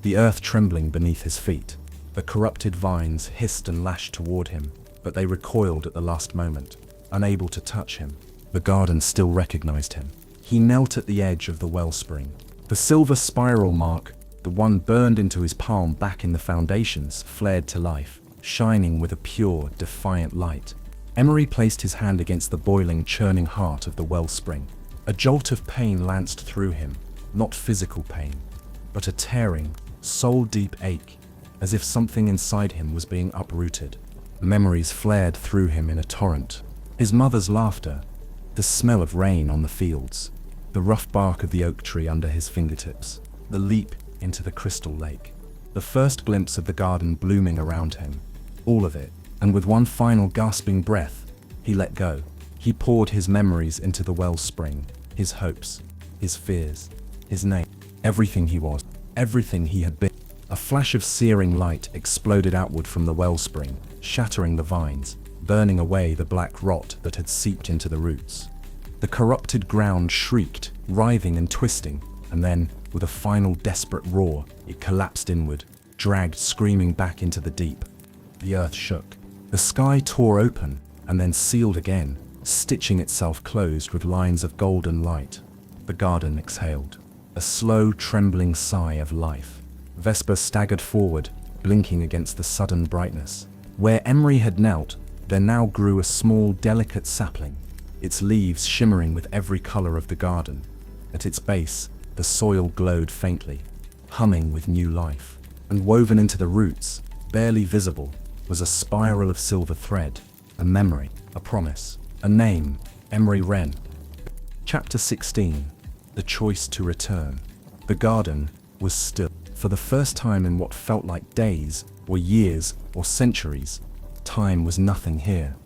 the earth trembling beneath his feet. The corrupted vines hissed and lashed toward him, but they recoiled at the last moment, unable to touch him. The garden still recognized him. He knelt at the edge of the wellspring. The silver spiral mark, the one burned into his palm back in the foundations, flared to life, shining with a pure, defiant light. Emery placed his hand against the boiling, churning heart of the wellspring. A jolt of pain lanced through him, not physical pain, but a tearing, soul-deep ache, as if something inside him was being uprooted. Memories flared through him in a torrent. His mother's laughter, the smell of rain on the fields, the rough bark of the oak tree under his fingertips, the leap into the crystal lake, the first glimpse of the garden blooming around him. All of it, and with one final gasping breath, he let go. He poured his memories into the wellspring, his hopes, his fears, his name, everything he was, everything he had been. A flash of searing light exploded outward from the wellspring, shattering the vines, burning away the black rot that had seeped into the roots. The corrupted ground shrieked, writhing and twisting, and then, with a final desperate roar, it collapsed inward, dragged screaming back into the deep. The earth shook. The sky tore open, and then sealed again, stitching itself closed with lines of golden light. The garden exhaled, a slow, trembling sigh of life. Vesper staggered forward, blinking against the sudden brightness. Where Emery had knelt, there now grew a small, delicate sapling, its leaves shimmering with every color of the garden. At its base, the soil glowed faintly, humming with new life. And woven into the roots, barely visible, was a spiral of silver thread, a memory, a promise, a name, Emery Wren. Chapter 16. The Choice to Return. The garden was still. For the first time in what felt like days, or years, or centuries, time was nothing here.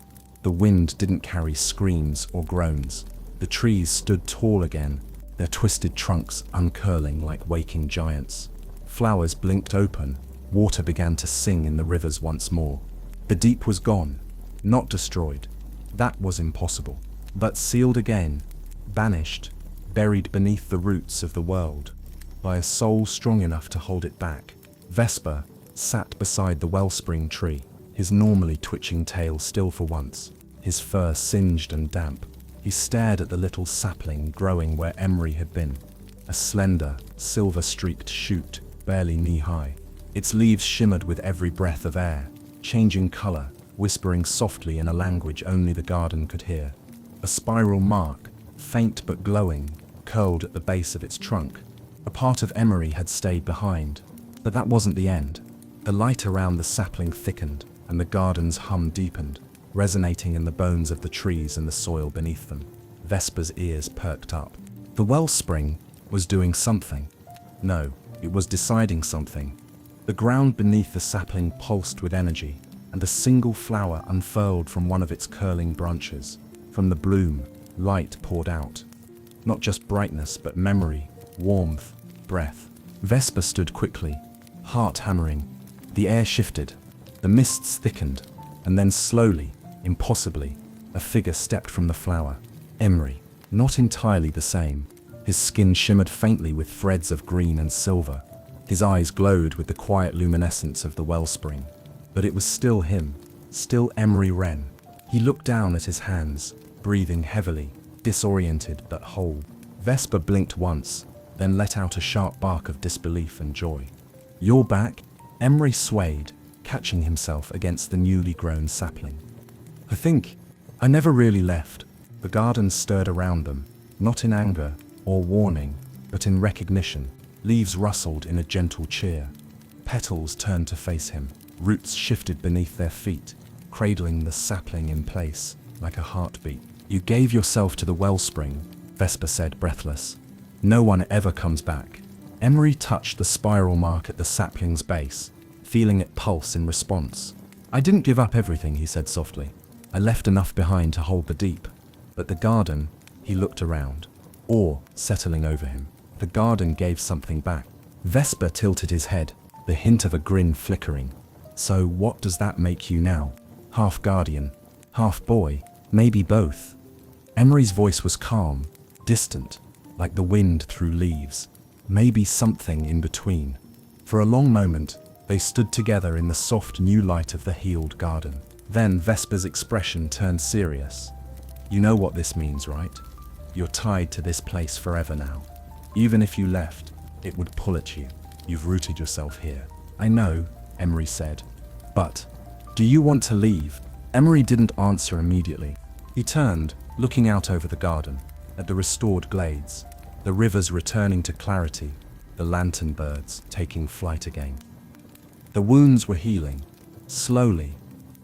The wind didn't carry screams or groans. The trees stood tall again, their twisted trunks uncurling like waking giants. Flowers blinked open, water began to sing in the rivers once more. The deep was gone, not destroyed. That was impossible. But sealed again, banished, buried beneath the roots of the world, by a soul strong enough to hold it back. Vesper sat beside the wellspring tree, his normally twitching tail still for once, his fur singed and damp. He stared at the little sapling growing where Emery had been, a slender, silver-streaked shoot, barely knee-high. Its leaves shimmered with every breath of air, changing color, whispering softly in a language only the garden could hear. A spiral mark, faint but glowing, curled at the base of its trunk. A part of Emery had stayed behind, but that wasn't the end. The light around the sapling thickened, and the garden's hum deepened, resonating in the bones of the trees and the soil beneath them. Vesper's ears perked up. The wellspring was doing something. No, it was deciding something. The ground beneath the sapling pulsed with energy, and a single flower unfurled from one of its curling branches. From the bloom, light poured out. Not just brightness, but memory, warmth, breath. Vesper stood quickly, heart hammering. The air shifted, the mists thickened, and then slowly, impossibly, a figure stepped from the flower. Emery, not entirely the same. His skin shimmered faintly with threads of green and silver. His eyes glowed with the quiet luminescence of the wellspring. But it was still him, still Emery Wren. He looked down at his hands, breathing heavily, disoriented but whole. Vesper blinked once, then let out a sharp bark of disbelief and joy. "You're back?" Emery swayed, catching himself against the newly grown sapling. I never really left." The garden stirred around them, not in anger or warning, but in recognition. Leaves rustled in a gentle cheer. Petals turned to face him. Roots shifted beneath their feet, cradling the sapling in place like a heartbeat. "You gave yourself to the wellspring," Vesper said, breathless. "No one ever comes back." Emery touched the spiral mark at the sapling's base, feeling it pulse in response. "I didn't give up everything," he said softly. "I left enough behind to hold the deep." But the garden, he looked around, awe settling over him. The garden gave something back. Vesper tilted his head, the hint of a grin flickering. "So what does that make you now? Half guardian, half boy, maybe both?" Emery's voice was calm, distant, like the wind through leaves. Maybe something in between. For a long moment, they stood together in the soft new light of the healed garden. Then Vesper's expression turned serious. "You know what this means, right? You're tied to this place forever now. Even if you left, it would pull at you. You've rooted yourself here." "I know," Emery said. "But, do you want to leave?" Emery didn't answer immediately. He turned, looking out over the garden, at the restored glades, the rivers returning to clarity, the lantern birds taking flight again. The wounds were healing, slowly,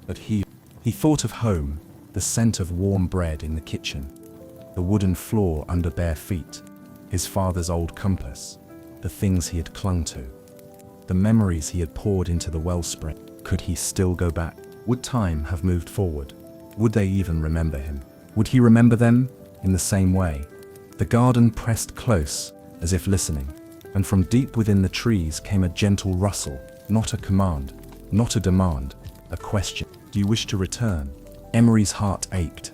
but he thought of home, the scent of warm bread in the kitchen, the wooden floor under bare feet, his father's old compass, the things he had clung to, the memories he had poured into the wellspring. Could he still go back? Would time have moved forward? Would they even remember him? Would he remember them in the same way? The garden pressed close, as if listening, and from deep within the trees came a gentle rustle, not a command, not a demand, a question. Do you wish to return? Emery's heart ached.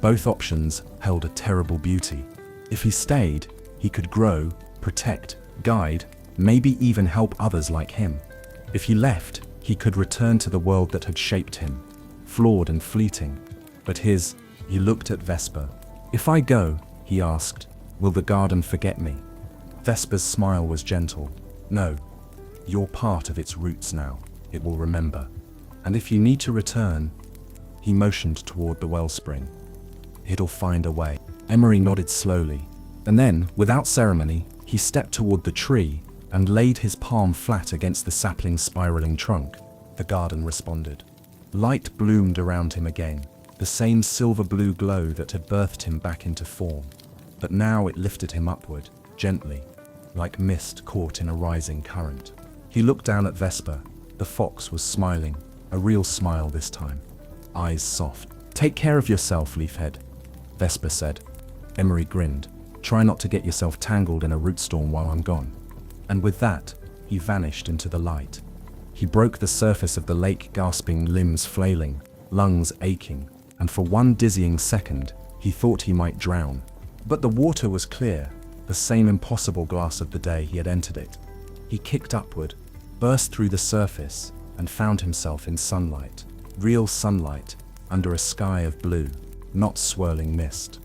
Both options held a terrible beauty. If he stayed, he could grow, protect, guide, maybe even help others like him. If he left, he could return to the world that had shaped him, flawed and fleeting. But he looked at Vesper. If I go, he asked, will the garden forget me? Vesper's smile was gentle. No, you're part of its roots now. It will remember. And if you need to return, he motioned toward the wellspring. It'll find a way. Emery nodded slowly, and then, without ceremony, he stepped toward the tree and laid his palm flat against the sapling's spiraling trunk. The garden responded. Light bloomed around him again, the same silver-blue glow that had birthed him back into form. But now it lifted him upward, gently, like mist caught in a rising current. He looked down at Vesper. The fox was smiling, a real smile this time, eyes soft. Take care of yourself, Leafhead, Vesper said. Emery grinned. Try not to get yourself tangled in a root storm while I'm gone. And with that, he vanished into the light. He broke the surface of the lake, gasping, limbs flailing, lungs aching, and for one dizzying second, he thought he might drown. But the water was clear, the same impossible glass of the day he had entered it. He kicked upward, burst through the surface, and found himself in sunlight. Real sunlight, under a sky of blue, not swirling mist.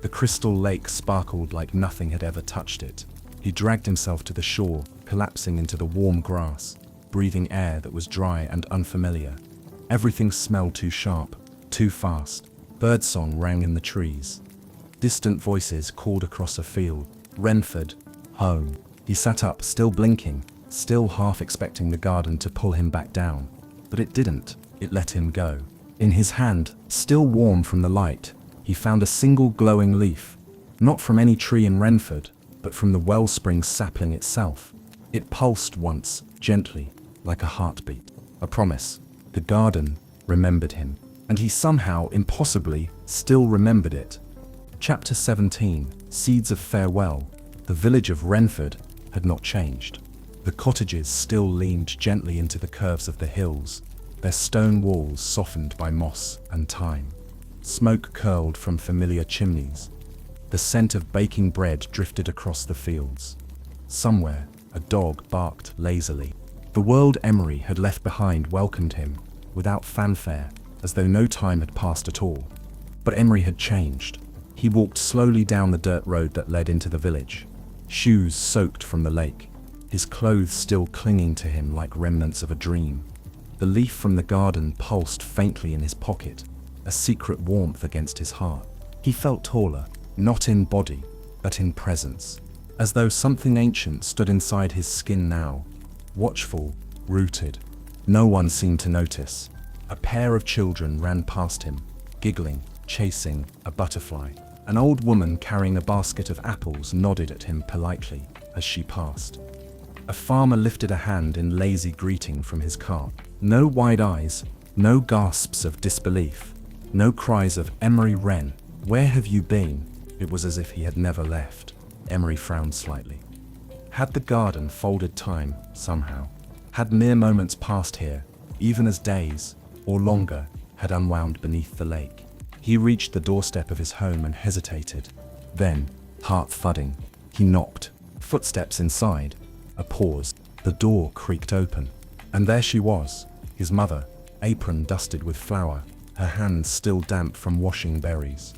The crystal lake sparkled like nothing had ever touched it. He dragged himself to the shore, collapsing into the warm grass, breathing air that was dry and unfamiliar. Everything smelled too sharp, too fast. Birdsong rang in the trees. Distant voices called across a field. Renford, home. He sat up, still blinking, still half expecting the garden to pull him back down. But it didn't. It let him go. In his hand, still warm from the light, he found a single glowing leaf. Not from any tree in Renford, but from the wellspring sapling itself. It pulsed once, gently, like a heartbeat. A promise. The garden remembered him. And he somehow, impossibly, still remembered it. Chapter 17, Seeds of Farewell. The village of Renford had not changed. The cottages still leaned gently into the curves of the hills, their stone walls softened by moss and time. Smoke curled from familiar chimneys. The scent of baking bread drifted across the fields. Somewhere, a dog barked lazily. The world Emery had left behind welcomed him, without fanfare, as though no time had passed at all. But Emery had changed. He walked slowly down the dirt road that led into the village, shoes soaked from the lake, his clothes still clinging to him like remnants of a dream. The leaf from the garden pulsed faintly in his pocket, a secret warmth against his heart. He felt taller, not in body, but in presence, as though something ancient stood inside his skin now, watchful, rooted. No one seemed to notice. A pair of children ran past him, giggling, chasing a butterfly. An old woman carrying a basket of apples nodded at him politely as she passed. A farmer lifted a hand in lazy greeting from his cart. No wide eyes, no gasps of disbelief, no cries of "Emery Wren, where have you been?" It was as if he had never left. Emery frowned slightly. Had the garden folded time, somehow? Had mere moments passed here, even as days, or longer, had unwound beneath the lake? He reached the doorstep of his home and hesitated. Then, heart thudding, he knocked. Footsteps inside. A pause. The door creaked open. And there she was, his mother, apron dusted with flour, her hands still damp from washing berries.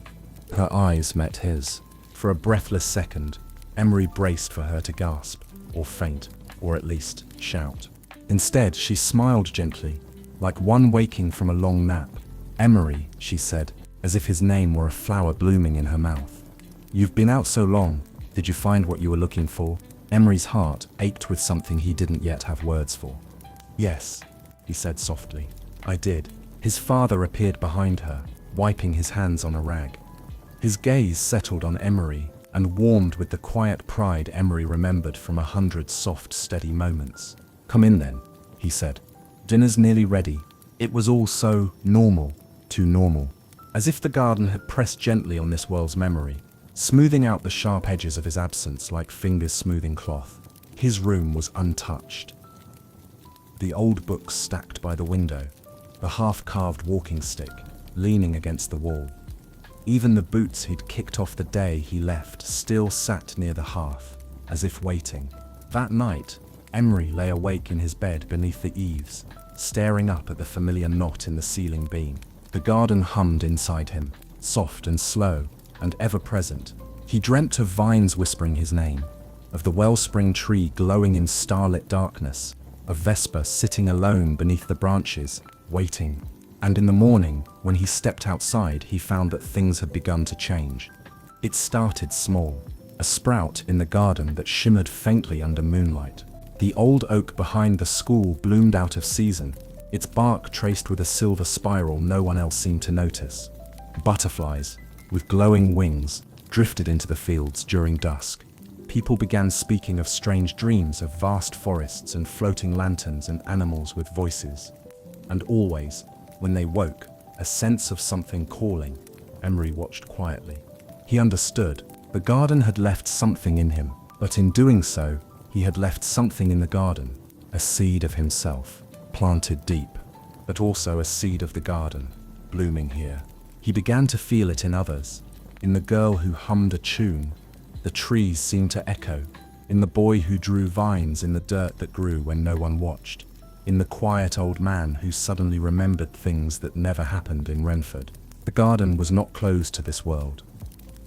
Her eyes met his. For a breathless second, Emery braced for her to gasp, or faint, or at least shout. Instead, she smiled gently, like one waking from a long nap. "Emery," she said, as if his name were a flower blooming in her mouth. "You've been out so long. Did you find what you were looking for?" Emery's heart ached with something he didn't yet have words for. "Yes," he said softly. "I did." His father appeared behind her, wiping his hands on a rag. His gaze settled on Emery and warmed with the quiet pride Emery remembered from 100 soft, steady moments. "Come in then," he said. "Dinner's nearly ready." It was all so normal, too normal, as if the garden had pressed gently on this world's memory, smoothing out the sharp edges of his absence like fingers smoothing cloth. His room was untouched. The old books stacked by the window, the half-carved walking stick leaning against the wall. Even the boots he'd kicked off the day he left still sat near the hearth, as if waiting. That night, Emery lay awake in his bed beneath the eaves, staring up at the familiar knot in the ceiling beam. The garden hummed inside him, soft and slow, and ever-present. He dreamt of vines whispering his name, of the wellspring tree glowing in starlit darkness, of Vesper sitting alone beneath the branches, waiting. And in the morning, when he stepped outside, he found that things had begun to change. It started small, a sprout in the garden that shimmered faintly under moonlight. The old oak behind the school bloomed out of season, its bark traced with a silver spiral no one else seemed to notice. Butterflies, with glowing wings, drifted into the fields during dusk. People began speaking of strange dreams of vast forests and floating lanterns and animals with voices. And always, when they woke, a sense of something calling. Emery watched quietly. He understood. The garden had left something in him, but in doing so, he had left something in the garden, a seed of himself, planted deep, but also a seed of the garden, blooming here. He began to feel it in others, in the girl who hummed a tune. The trees seemed to echo, in the boy who drew vines in the dirt that grew when no one watched, in the quiet old man who suddenly remembered things that never happened in Renford. The garden was not closed to this world.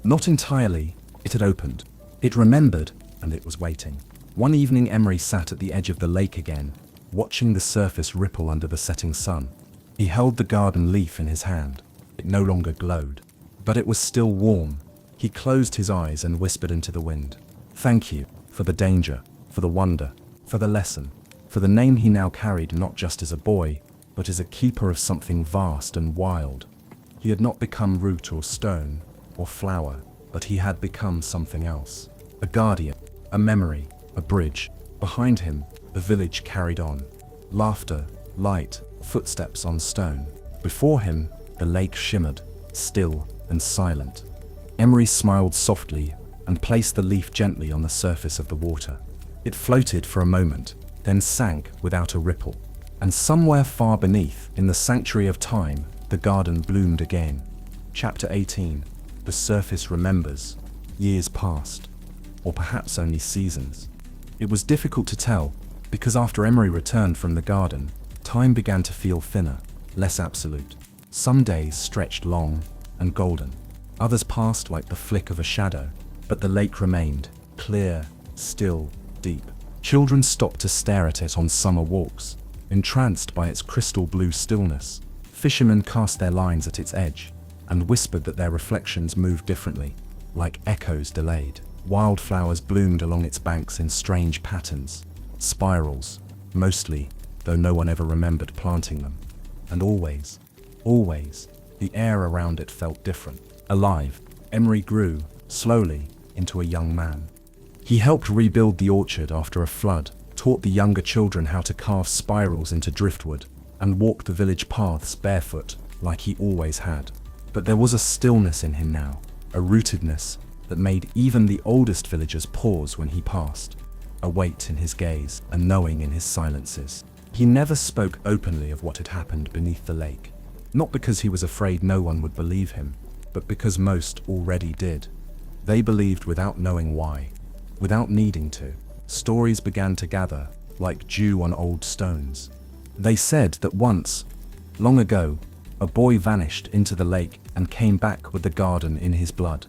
Not entirely, it had opened. It remembered, and it was waiting. One evening Emery sat at the edge of the lake again, watching the surface ripple under the setting sun. He held the garden leaf in his hand. It no longer glowed, but it was still warm. He closed his eyes and whispered into the wind. Thank you, for the danger, for the wonder, for the lesson, for the name he now carried not just as a boy, but as a keeper of something vast and wild. He had not become root or stone, or flower, but he had become something else. A guardian, a memory, a bridge. Behind him, the village carried on. Laughter, light, footsteps on stone. Before him, the lake shimmered, still and silent. Emery smiled softly and placed the leaf gently on the surface of the water. It floated for a moment, then sank without a ripple. And somewhere far beneath, in the sanctuary of time, the garden bloomed again. Chapter 18. The surface remembers. Years passed, or perhaps only seasons. It was difficult to tell, because after Emery returned from the garden, time began to feel thinner, less absolute. Some days stretched long and golden. Others passed like the flick of a shadow, but the lake remained, clear, still, deep. Children stopped to stare at it on summer walks, entranced by its crystal blue stillness. Fishermen cast their lines at its edge, and whispered that their reflections moved differently, like echoes delayed. Wildflowers bloomed along its banks in strange patterns, spirals, mostly, though no one ever remembered planting them. And always, the air around it felt different. Alive, Emery grew, slowly, into a young man. He helped rebuild the orchard after a flood, taught the younger children how to carve spirals into driftwood, and walked the village paths barefoot, like he always had. But there was a stillness in him now, a rootedness that made even the oldest villagers pause when he passed, a weight in his gaze, a knowing in his silences. He never spoke openly of what had happened beneath the lake, not because he was afraid no one would believe him, but because most already did. They believed without knowing why, without needing to. Stories began to gather, like dew on old stones. They said that once, long ago, a boy vanished into the lake and came back with the garden in his blood.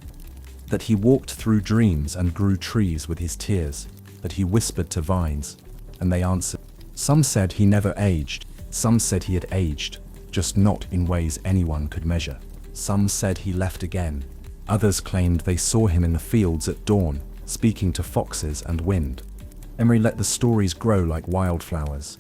That he walked through dreams and grew trees with his tears, that he whispered to vines, and they answered. Some said he never aged, some said he had aged, just not in ways anyone could measure. Some said he left again, others claimed they saw him in the fields at dawn, speaking to foxes and wind. Emery let the stories grow like wildflowers,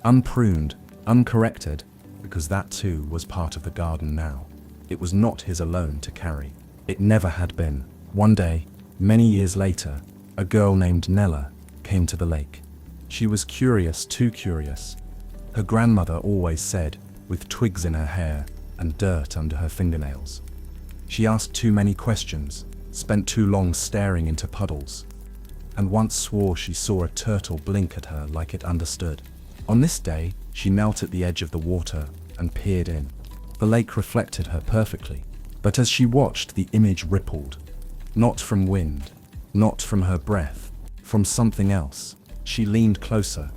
unpruned, uncorrected, because that too was part of the garden now. It was not his alone to carry. It never had been. One day, many years later, a girl named Nella came to the lake. She was curious, too curious. Her grandmother always said, with twigs in her hair and dirt under her fingernails. She asked too many questions, spent too long staring into puddles, and once swore she saw a turtle blink at her like it understood. On this day, she knelt at the edge of the water and peered in. The lake reflected her perfectly, but as she watched, the image rippled. Not from wind, not from her breath, from something else. She leaned closer.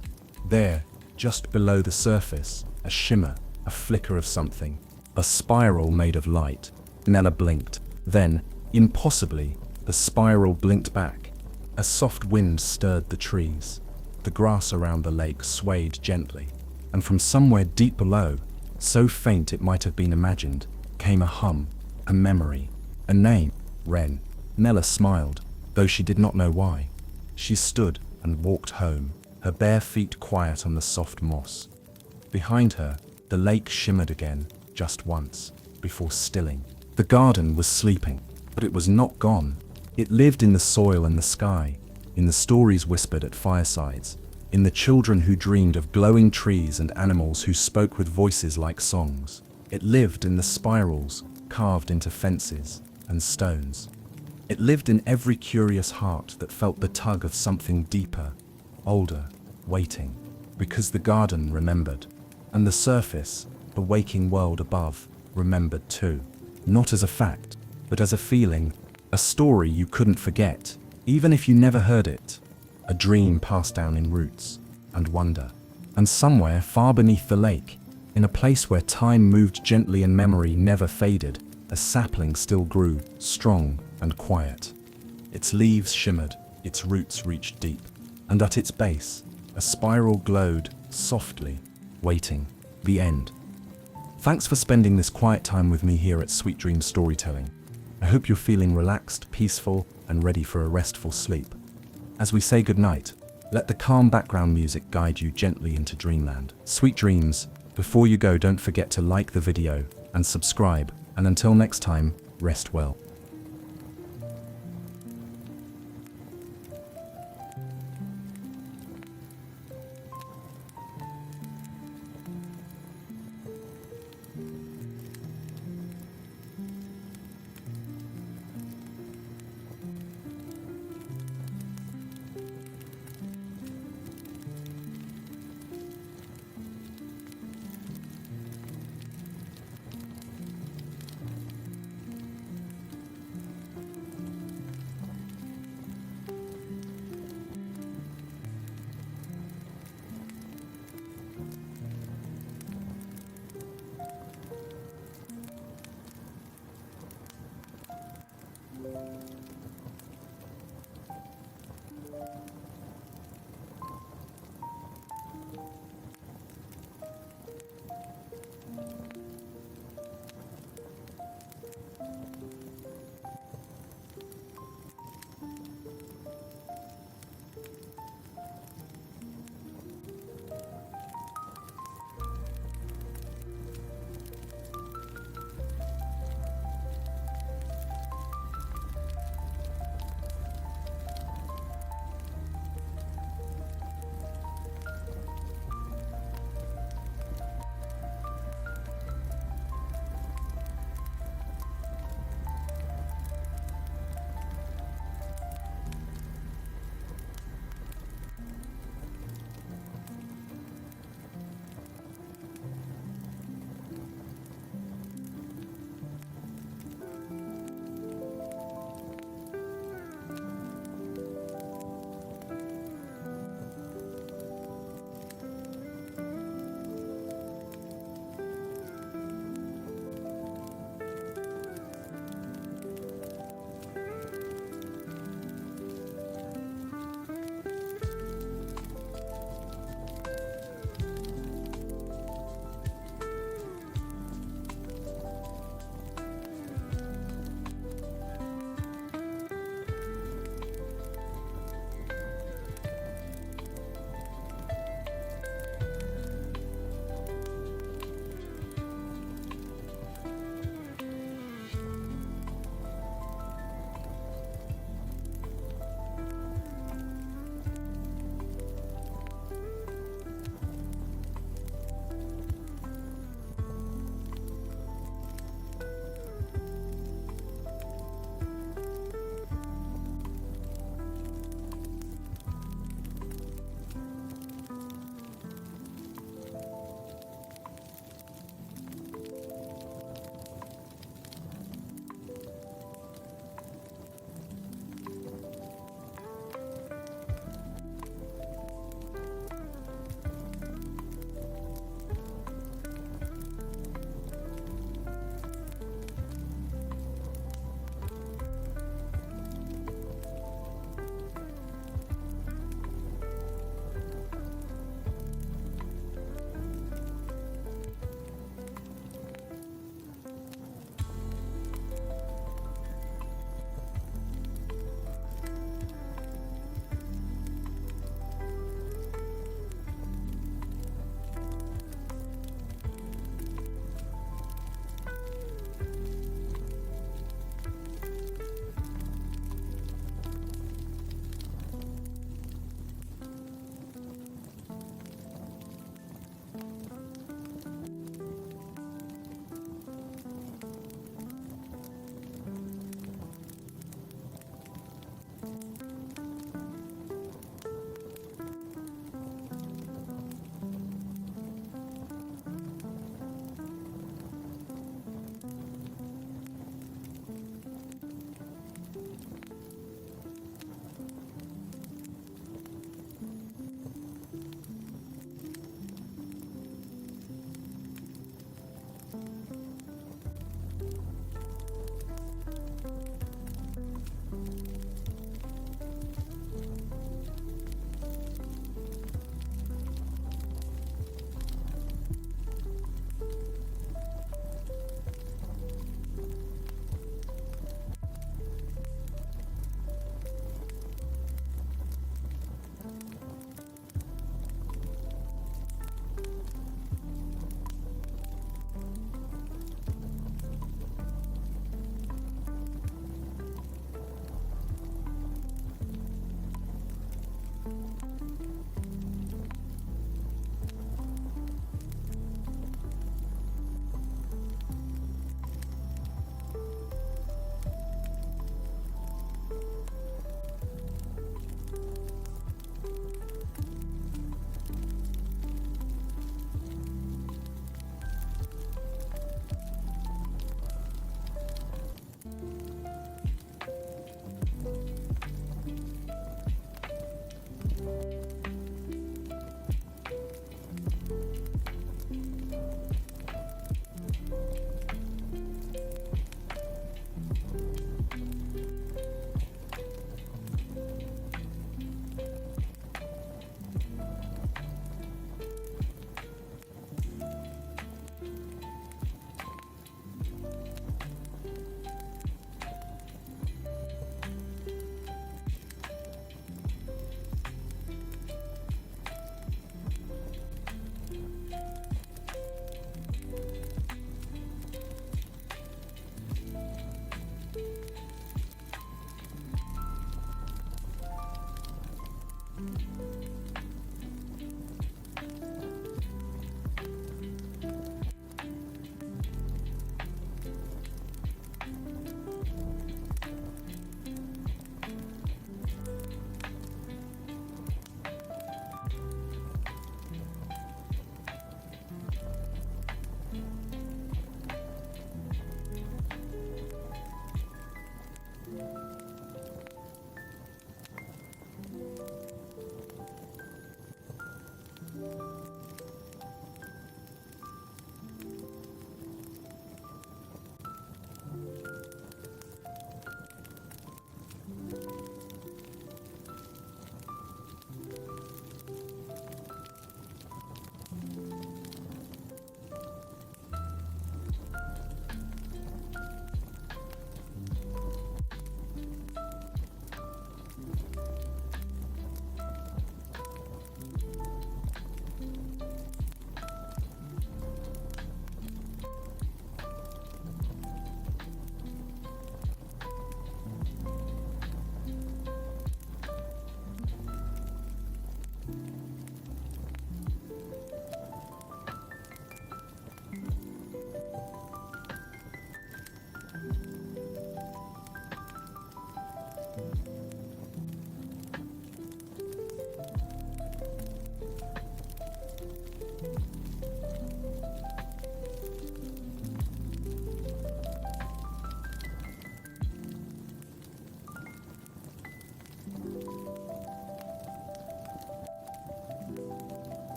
There, just below the surface, a shimmer, a flicker of something, a spiral made of light. Nella blinked. Then, impossibly, the spiral blinked back. A soft wind stirred the trees. The grass around the lake swayed gently, and from somewhere deep below, so faint it might have been imagined, came a hum, a memory, a name. Wren. Nella smiled, though she did not know why. She stood and walked home, her bare feet quiet on the soft moss. Behind her, the lake shimmered again, just once, before stilling. The garden was sleeping, but it was not gone. It lived in the soil and the sky, in the stories whispered at firesides, in the children who dreamed of glowing trees and animals who spoke with voices like songs. It lived in the spirals carved into fences and stones. It lived in every curious heart that felt the tug of something deeper, older, waiting, because the garden remembered, and the surface, the waking world above, remembered too. Not as a fact, but as a feeling, a story you couldn't forget, even if you never heard it. A dream passed down in roots and wonder. And somewhere far beneath the lake, in a place where time moved gently and memory never faded, a sapling still grew, strong and quiet. Its leaves shimmered, its roots reached deep, and at its base, a spiral glowed, softly, waiting. The end. Thanks for spending this quiet time with me here at Sweet Dream Storytelling. I hope you're feeling relaxed, peaceful, and ready for a restful sleep. As we say goodnight, let the calm background music guide you gently into dreamland. Sweet dreams. Before you go, don't forget to like the video and subscribe. And until next time, rest well.